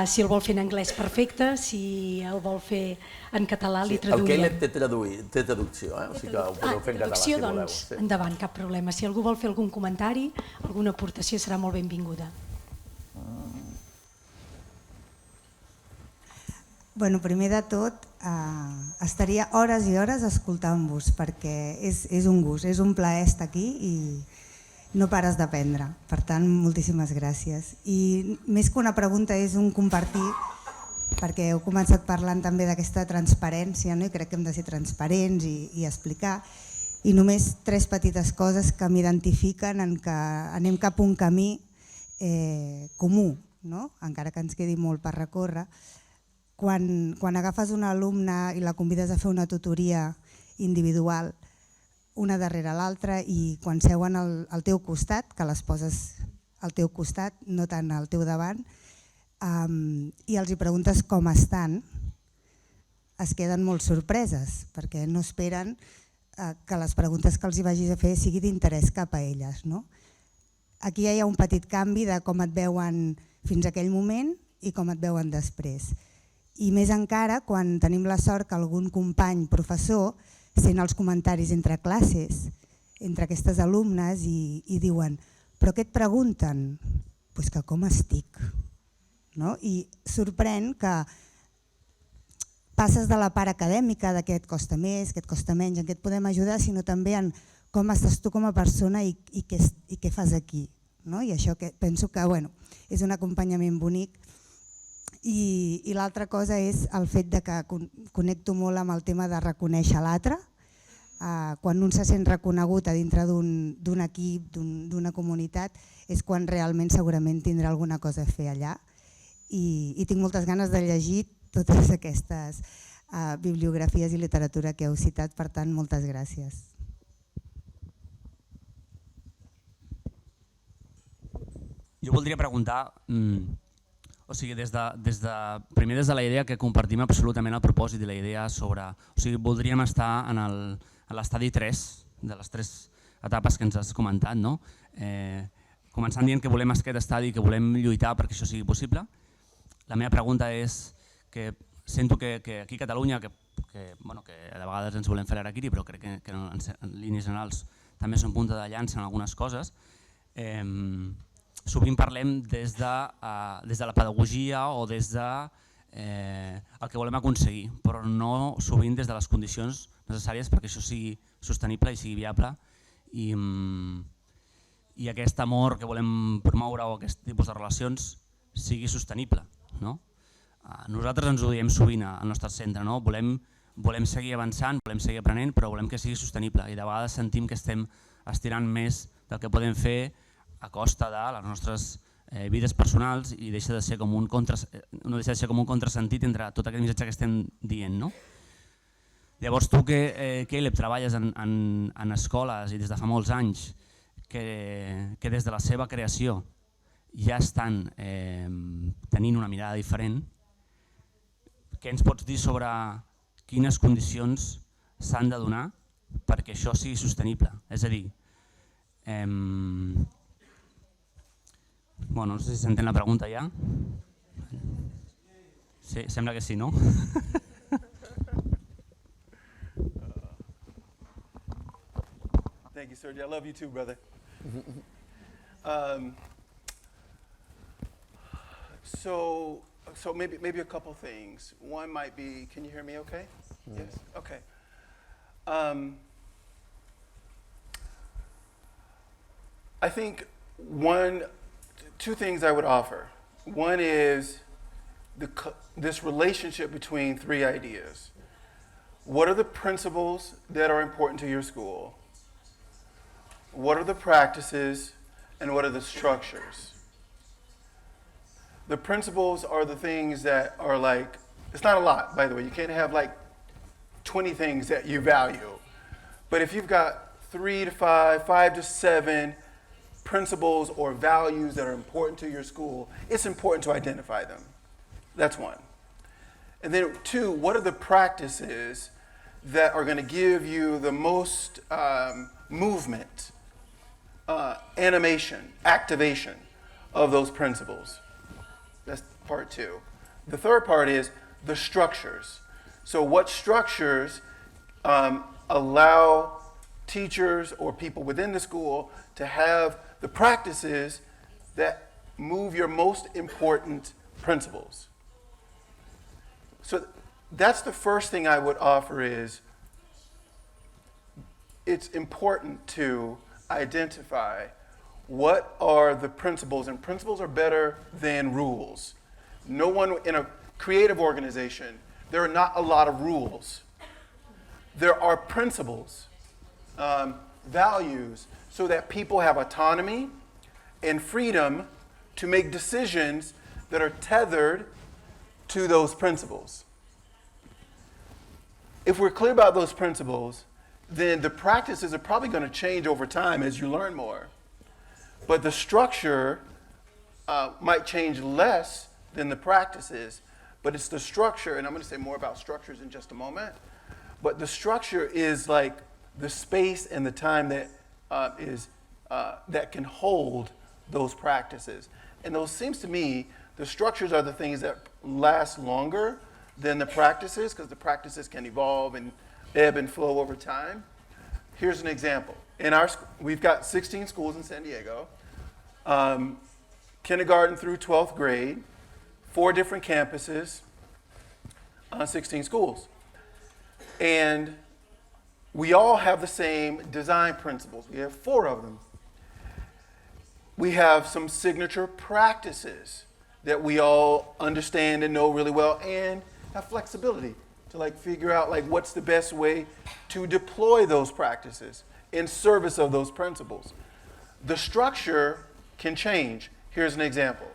si el vol fer en anglès, perfecte, si el vol fer en català, li traduirem. El Kaleb té traducció, o sigui que ho podeu fer en català, si voleu. Doncs endavant, cap problema. Si algú vol fer algun comentari, alguna aportació serà molt benvinguda. Bueno, primer de tot, estaria hores i hores escoltant-vos, perquè és un gust, és un plaer estar aquí i no pares d'aprendre. Per tant, moltíssimes gràcies. I més que una pregunta és un compartir, perquè heu començat parlant també d'aquesta transparència, no? I crec que hem de ser transparents i explicar. I només 3 petites coses que m'identifiquen en que anem cap a un camí comú, no? Encara que ens quedi molt per recórrer. Quan agafes un alumne i la convides a fer una tutoria individual, una darrere l'altra, i quan seuen al teu costat, que les poses al teu costat, no tant al teu davant, i els hi preguntes com estan, es queden molt sorpreses, perquè no esperen que les preguntes que els hi vagis a fer sigui d'interès cap a elles. Aquí hi ha un petit canvi de com et veuen fins a aquell moment i com et veuen després. I més encara quan tenim la sort que algun company, professor, sent els comentaris entre classes, entre aquestes alumnes, i diuen «però què et pregunten?» Doncs que com estic. I sorprèn que passes de la part acadèmica de què et costa més, què et costa menys, en què et podem ajudar, sinó també en com estàs tu com a persona i què fas aquí. I això penso que és un acompanyament bonic. I l'altra cosa és el fet que connecto molt amb el tema de reconèixer l'altre. Quan un se sent reconegut a dintre d'un equip, d'una comunitat, és quan realment segurament tindrà alguna cosa a fer allà. I tinc moltes ganes de llegir totes aquestes bibliografies i literatura que heu citat, per tant, moltes gràcies. Jo voldria preguntar, o sigui, primer des de la idea que compartim absolutament el propòsit i la idea sobre... O sigui, voldríem estar en l'estadi 3 de les 3 etapes que ens has comentat, no? Començant dient que volem aquest estadi i que volem lluitar perquè això sigui possible. La meva pregunta és que sento que aquí a Catalunya, que de vegades ens volem fer l'araquiri, però crec que en línies generals també són punta de llança en algunes coses, sovint parlem des de la pedagogia o des de el que volem aconseguir, però no sovint des de les condicions necessàries perquè això sigui sostenible i sigui viable i aquest amor que volem promoure o aquest tipus de relacions sigui sostenible. Nosaltres ens ho diem sovint al nostre centre, volem seguir avançant, volem seguir aprenent, però volem que sigui sostenible i de vegades sentim que estem estirant més del que podem fer a costa de les nostres vides personals i no deixa de ser com un contrasentit entre tot aquest missatge que estem dient. Llavors tu, Kaleb, treballes en escoles i des de fa molts anys que des de la seva creació ja estan tenint una mirada diferent, què ens pots dir sobre quines condicions s'han de donar perquè això sigui sostenible? És a dir, no sé si s'entén la pregunta ja. Sí, sembla que sí, no? Thank you, Sergey. I love you too, brother. Um, so maybe a couple things. One might be, can you hear me okay? Yes? Okay. I think two things I would offer. One is this relationship between three ideas. What are the principles that are important to your school? What are the practices? And what are the structures? The principles are the things that are like, it's not a lot, by the way. You can't have like 20 things that you value. But if you've got 3 to 5, 5 to 7 principles or values that are important to your school, it's important to identify them. That's one. And then 2, what are the practices that are going to give you the most movement, animation, activation of those principles? That's part 2. The third part is the structures. So what structures allow teachers or people within the school to have the practices that move your most important principles? So that's the first thing I would offer is it's important to identify what are the principles, and principles are better than rules. No one in a creative organization, there are not a lot of rules. There are principles, values, so that people have autonomy and freedom to make decisions that are tethered to those principles. If we're clear about those principles, then the practices are probably going to change over time as you learn more. But the structure might change less than the practices, but it's the structure, and I'm going to say more about structures in just a moment, but the structure is like the space and the time that that can hold those practices. And those seems to me, the structures are the things that last longer than the practices, because the practices can evolve and ebb and flow over time. Here's an example. We've got 16 schools in San Diego, kindergarten through 12th grade, 4 different campuses, 16 schools. And we all have the same design principles. We have 4 of them. We have some signature practices that we all understand and know really well and have flexibility to like figure out like what's the best way to deploy those practices in service of those principles. The structure can change. Here's an example.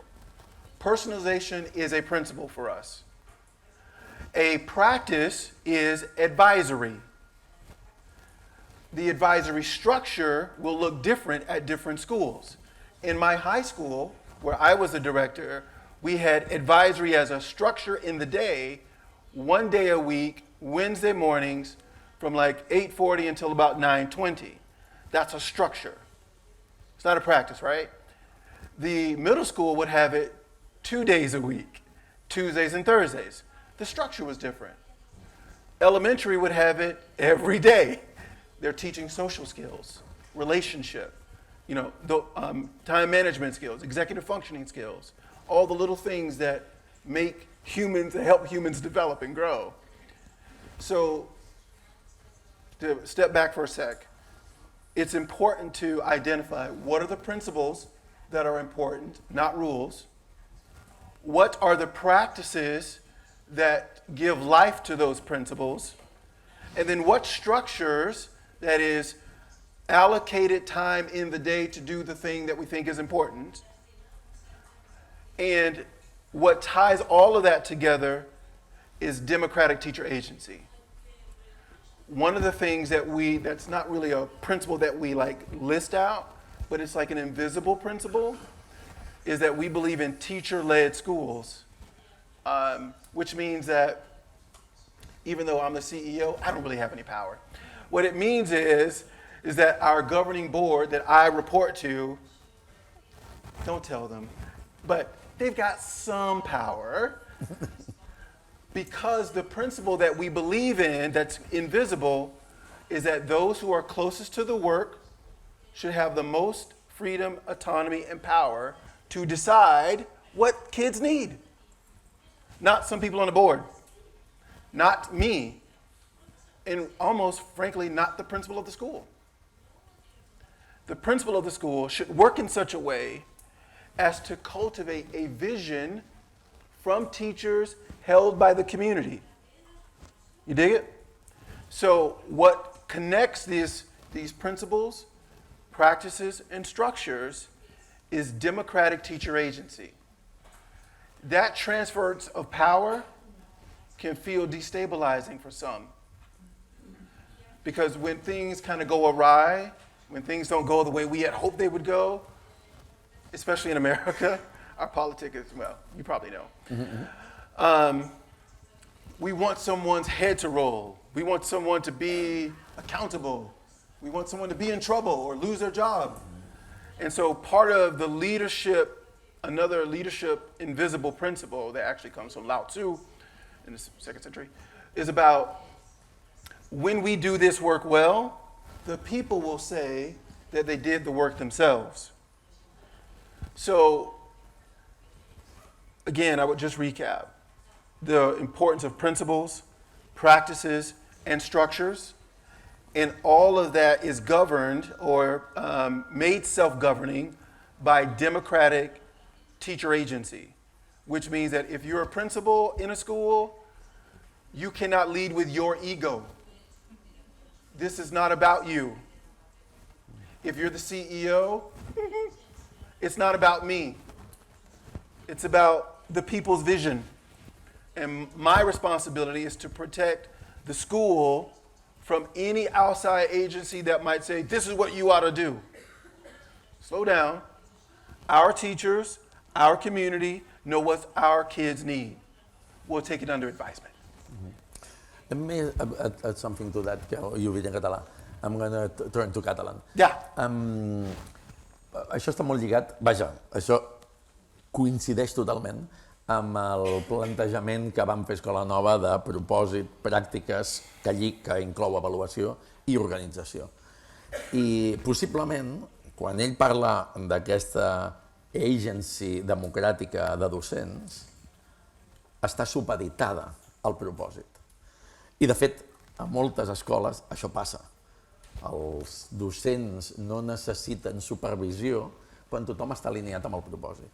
Personalization is a principle for us. A practice is advisory. The advisory structure will look different at different schools. In my high school, where I was a director, we had advisory as a structure in the day, 1 day a week, Wednesday mornings, from like 8:40 until about 9:20. That's a structure. It's not a practice, right? The middle school would have it 2 days a week, Tuesdays and Thursdays. The structure was different. Elementary would have it every day. They're teaching social skills, relationship, time management skills, executive functioning skills, all the little things that make humans, help humans develop and grow. So to step back for a sec, it's important to identify what are the principles that are important, not rules. What are the practices that give life to those principles? And then what structures, that is, allocated time in the day to do the thing that we think is important. And what ties all of that together is democratic teacher agency. One of the things that's not really a principle that we like list out, but it's like an invisible principle, is that we believe in teacher-led schools, which means that even though I'm the CEO, I don't really have any power. What it means is that our governing board that I report to, don't tell them, but they've got some power. because the principle that we believe in that's invisible is that those who are closest to the work should have the most freedom, autonomy, and power to decide what kids need. Not some people on the board, not me, and almost, frankly, not the principal of the school. The principal of the school should work in such a way as to cultivate a vision from teachers held by the community. You dig it? So what connects these principles, practices, and structures is democratic teacher agency. That transfer of power can feel destabilizing for some. Because when things kind of go awry, when things don't go the way we had hoped they would go, especially in America, our politics is, well, you probably know. We want someone's head to roll. We want someone to be accountable. We want someone to be in trouble or lose their job. And so part of the leadership, another leadership invisible principle that actually comes from Lao Tzu in the 2nd century, is about when we do this work well, the people will say that they did the work themselves. So, again, I would just recap the importance of principles, practices, and structures. And all of that is governed or made self-governing by democratic teacher agency, which means that if you're a principal in a school, you cannot lead with your ego. This is not about you. If you're the CEO, it's not about me. It's about the people's vision. And my responsibility is to protect the school from any outside agency that might say, this is what you ought to do. Slow down. Our teachers, our community know what our kids need. We'll take it under advisement. Let me add something to that, que you read in català. I'm going to turn to Catalan. Yeah. Això està molt lligat, vaja, això coincideix totalment amb el plantejament que vam fer a Escola Nova de propòsit, pràctiques, que inclou avaluació i organització. I possiblement, quan ell parla d'aquesta agency democràtica de docents, està supeditada al propòsit. I de fet, a moltes escoles això passa. Els docents no necessiten supervisió quan tothom està alineat amb el propòsit.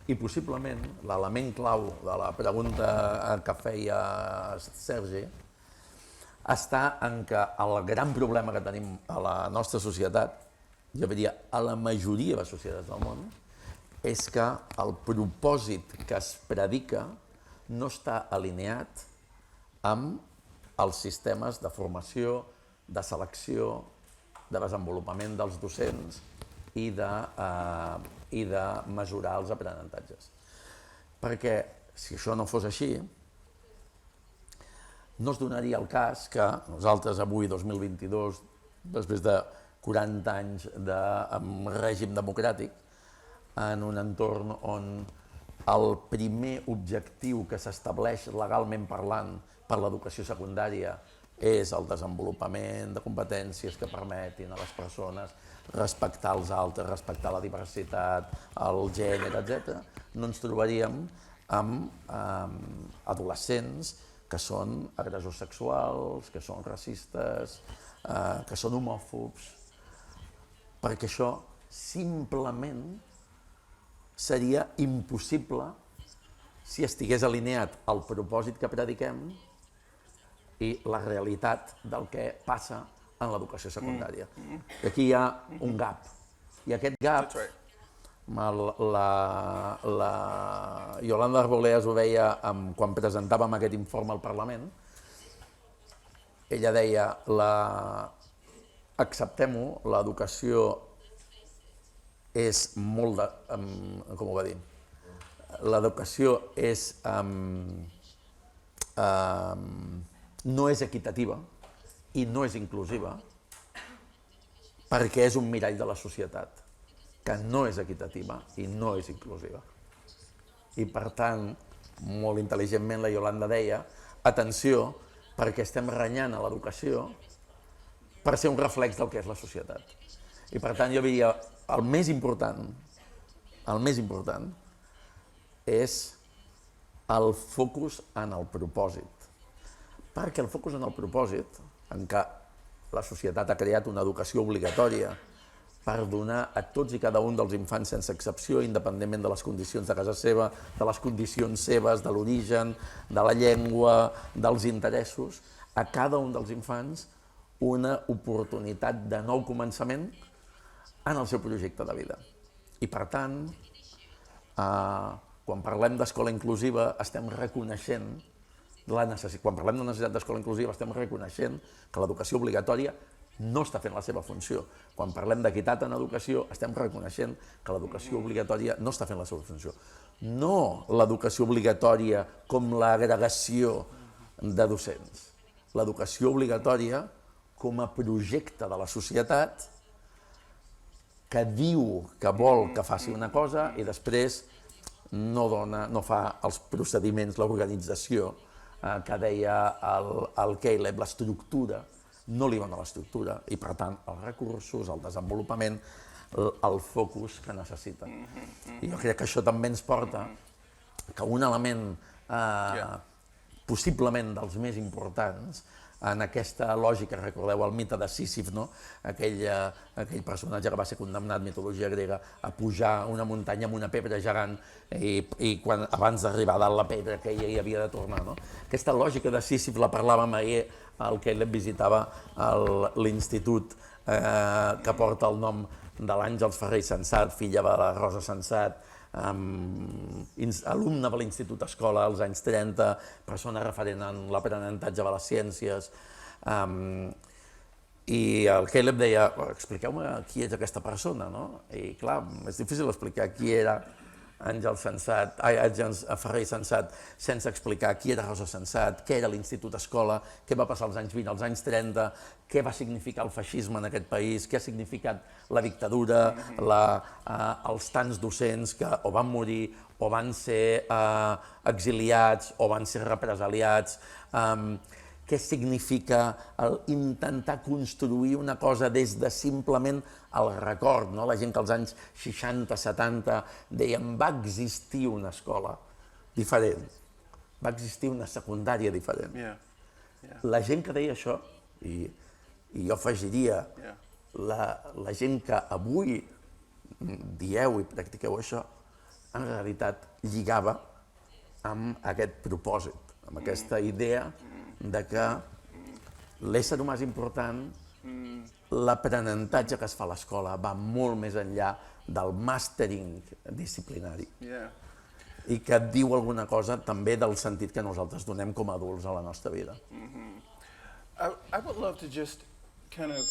I possiblement l'element clau de la pregunta que feia Sergi està en que el gran problema que tenim a la nostra societat, jo diria a la majoria de les societats del món, és que el propòsit que es predica no està alineat amb els sistemes de formació, de selecció, de desenvolupament dels docents i de mesurar els aprenentatges. Perquè si això no fos així, no es donaria el cas que nosaltres avui, 2022, després de 40 anys de règim democràtic, en un entorn on el primer objectiu que s'estableix legalment parlant per l'educació secundària és el desenvolupament de competències que permetin a les persones respectar els altres, respectar la diversitat, el gènere, etc., no ens trobaríem amb adolescents que són agressors sexuals, que són racistes, que són homòfobs, perquè això simplement seria impossible si estigués alineat al propòsit que prediquem i la realitat del que passa en l'educació secundària. I aquí hi ha un gap. I aquest gap, la Yolanda Arboleas ho deia quan presentàvem aquest informe al Parlament, ella deia, acceptem-ho, l'educació és molt de... com ho va dir? L'educació és... no és equitativa i no és inclusiva perquè és un mirall de la societat que no és equitativa i no és inclusiva. I per tant, molt intel·ligentment la Yolanda deia, atenció, perquè estem renyant a l'educació per ser un reflex del que és la societat. I per tant jo diria, el més important és el focus en el propòsit. Perquè el focus en el propòsit, en què la societat ha creat una educació obligatòria per donar a tots i cada un dels infants sense excepció, independentment de les condicions de casa seva, de les condicions seves, de l'origen, de la llengua, dels interessos, a cada un dels infants una oportunitat de nou començament en el seu projecte de vida. I per tant, quan parlem d'escola inclusiva estem reconeixent quan parlem de necessitat d'escola inclusiva estem reconeixent que l'educació obligatòria no està fent la seva funció. Quan parlem d'equitat en educació estem reconeixent que l'educació obligatòria no està fent la seva funció. No l'educació obligatòria com l'agregació de docents. L'educació obligatòria com a projecte de la societat que diu que vol que faci una cosa i després no fa els procediments, l'organització que deia el Kaleb, l'estructura, no li dona l'estructura i per tant els recursos, el desenvolupament, el focus que necessita. I jo crec que això també ens porta que un element possiblement dels més importants en aquesta lògica, recordeu el mite de Sísif, no? Aquell personatge que va ser condemnat, mitologia grega, a pujar una muntanya amb una pebre gegant i abans d'arribar a dalt la pebre que ella hi havia de tornar. No? Aquesta lògica de Sísif la parlàvem ahir, el Kaleb visitava l'institut que porta el nom de l'Àngels Ferrer i Sensat, filla de la Rosa Sensat, alumne de l'Institut Escola als anys 30, persona referent en l'aprenentatge de les ciències. I el Kaleb deia, expliqueu-me qui és aquesta persona, no? I clar, és difícil explicar qui era Àngels Ferrer i Sensat sense explicar qui era Rosa Sensat, què era l'Institut Escola, què va passar als anys 20, als anys 30, què va significar el feixisme en aquest país, què ha significat la dictadura, els tants docents que o van morir o van ser exiliats o van ser represaliats, què significa intentar construir una cosa des de simplement el record, no? La gent que als anys 60, 70 deien va existir una escola diferent, va existir una secundària diferent. La gent que deia això, i jo afegiria, la gent que avui dieu i practiqueu això, en realitat lligava amb aquest propòsit, amb aquesta idea de que l'ésser humà és important, l'aprenentatge que es fa a l'escola va molt més enllà del mastering disciplinari i que diu alguna cosa també del sentit que nosaltres donem com a adults a la nostra vida. I would love to just kind of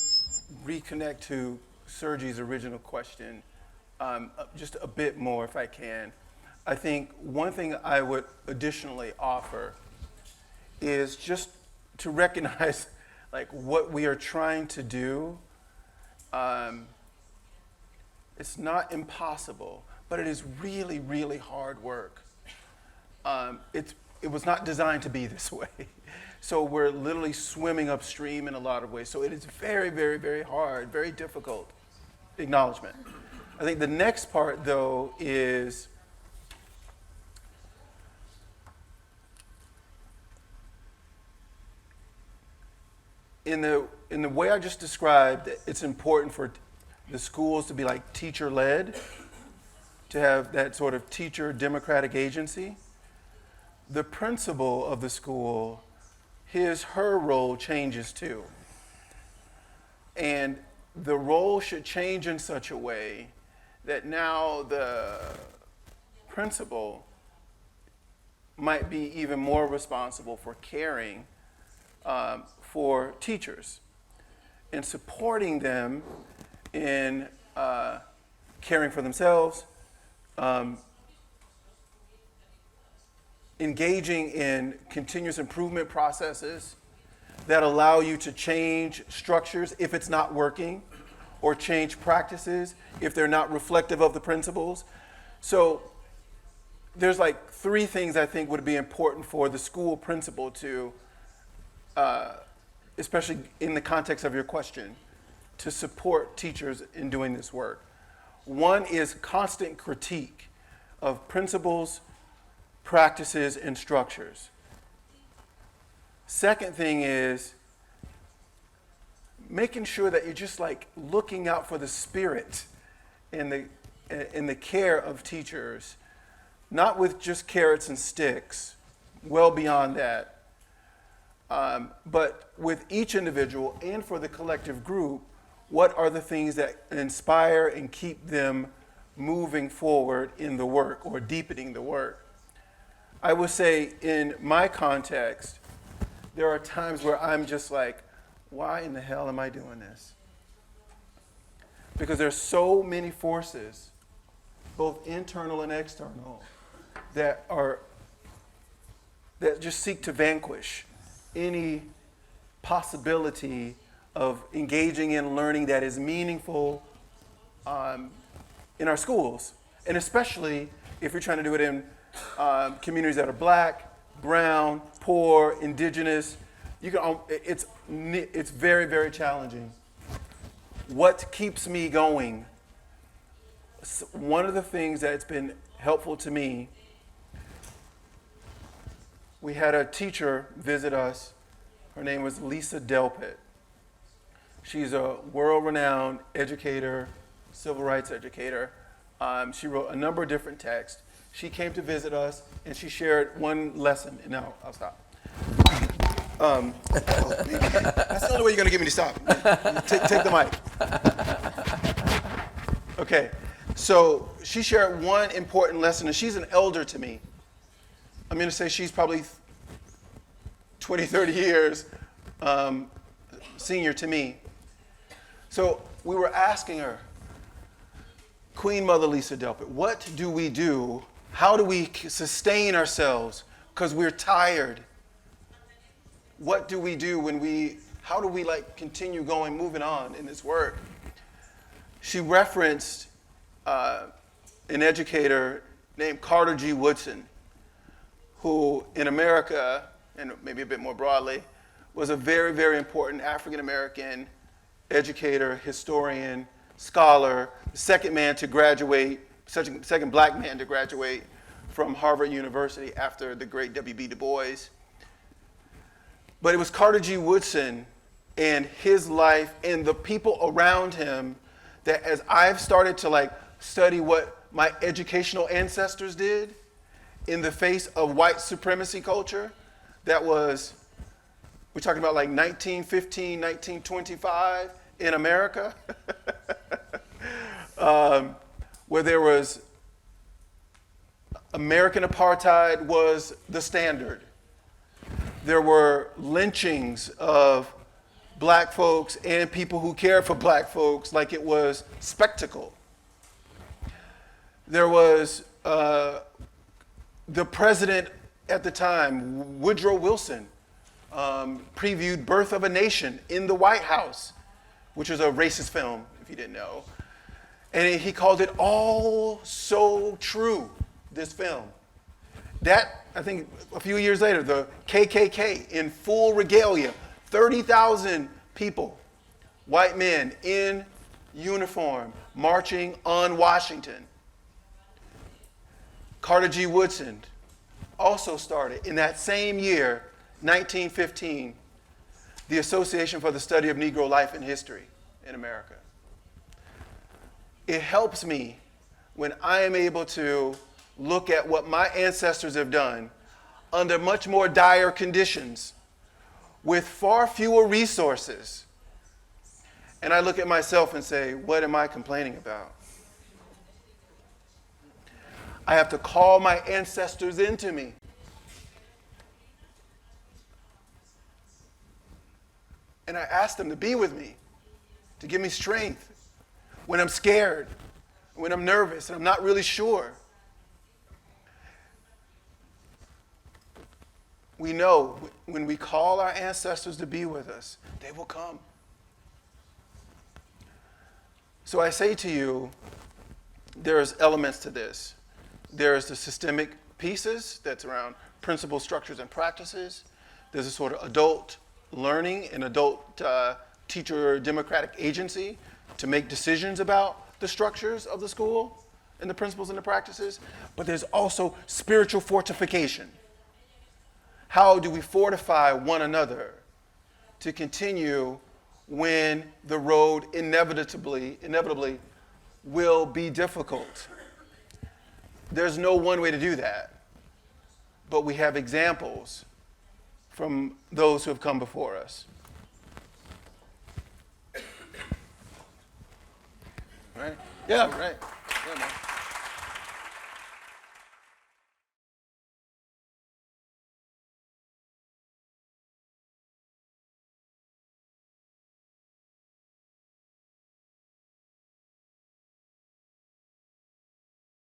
reconnect to Sergi's original question just a bit more if I can. I think one thing I would additionally offer is just to recognize like what we are trying to do. It's not impossible, but it is really, really hard work. It was not designed to be this way. So we're literally swimming upstream in a lot of ways. So it is very, very, very hard, very difficult. Acknowledgement. I think the next part though is in the way I just described, it's important for the schools to be like teacher-led, to have that sort of teacher democratic agency. The principal of the school, her role changes too. And the role should change in such a way that now the principal might be even more responsible for caring for teachers and supporting them in caring for themselves, engaging in continuous improvement processes that allow you to change structures if it's not working, or change practices if they're not reflective of the principles. So there's like three things I think would be important for the school principal to, especially in the context of your question, to support teachers in doing this work. One is constant critique of principles, practices, and structures. Second thing is making sure that you're just like looking out for the spirit and the care of teachers, not with just carrots and sticks, well beyond that, but with each individual and for the collective group, what are the things that inspire and keep them moving forward in the work or deepening the work? I would say in my context, there are times where I'm just like, why in the hell am I doing this? Because there's so many forces, both internal and external, that just seek to vanquish any possibility of engaging in learning that is meaningful in our schools, and especially if you're trying to do it in communities that are black, brown, poor, indigenous. It's very, very challenging. What keeps me going? One of the things that's been helpful to me, we had a teacher visit us. Her name was Lisa Delpit. She's a world-renowned educator, civil rights educator. She wrote a number of different texts. She came to visit us, and she shared one lesson. No, I'll stop. That's the only way you're going to get me to stop. Take the mic. Okay, so she shared one important lesson, and she's an elder to me. I'm going to say she's probably 20, 30 years senior to me. So we were asking her, Queen Mother Lisa Delpit, what do we do? How do we sustain ourselves? Because we're tired. What do we do how do we like continue going, moving on in this work? She referenced an educator named Carter G. Woodson, who in America, and maybe a bit more broadly, was a very, very important African-American educator, historian, scholar, the second black man to graduate from Harvard University after the great W.B. Du Bois. But it was Carter G. Woodson and his life and the people around him that as I've started to like study what my educational ancestors did in the face of white supremacy culture, that was, we're talking about like 1915, 1925 in America, where there was American apartheid was the standard. There were lynchings of black folks and people who cared for black folks like it was spectacle. There was the president at the time, Woodrow Wilson, previewed Birth of a Nation in the White House, which was a racist film, if you didn't know. And he called it All So True, this film. That, I think a few years later, the KKK in full regalia, 30,000 people, white men in uniform, marching on Washington. Carter G. Woodson also started in that same year, 1915, the Association for the Study of Negro Life and History in America. It helps me when I am able to look at what my ancestors have done under much more dire conditions with far fewer resources. And I look at myself and say, what am I complaining about? I have to call my ancestors into me. And I ask them to be with me, to give me strength when I'm scared, when I'm nervous, and I'm not really sure. We know when we call our ancestors to be with us, they will come. So I say to you, there's elements to this. There's the systemic pieces that's around principles, structures, and practices. There's a sort of adult learning and adult teacher democratic agency to make decisions about the structures of the school and the principles and the practices. But there's also spiritual fortification. How do we fortify one another to continue when the road inevitably will be difficult? There's no one way to do that, but we have examples from those who have come before us. Right? Yeah, right. Yeah, man.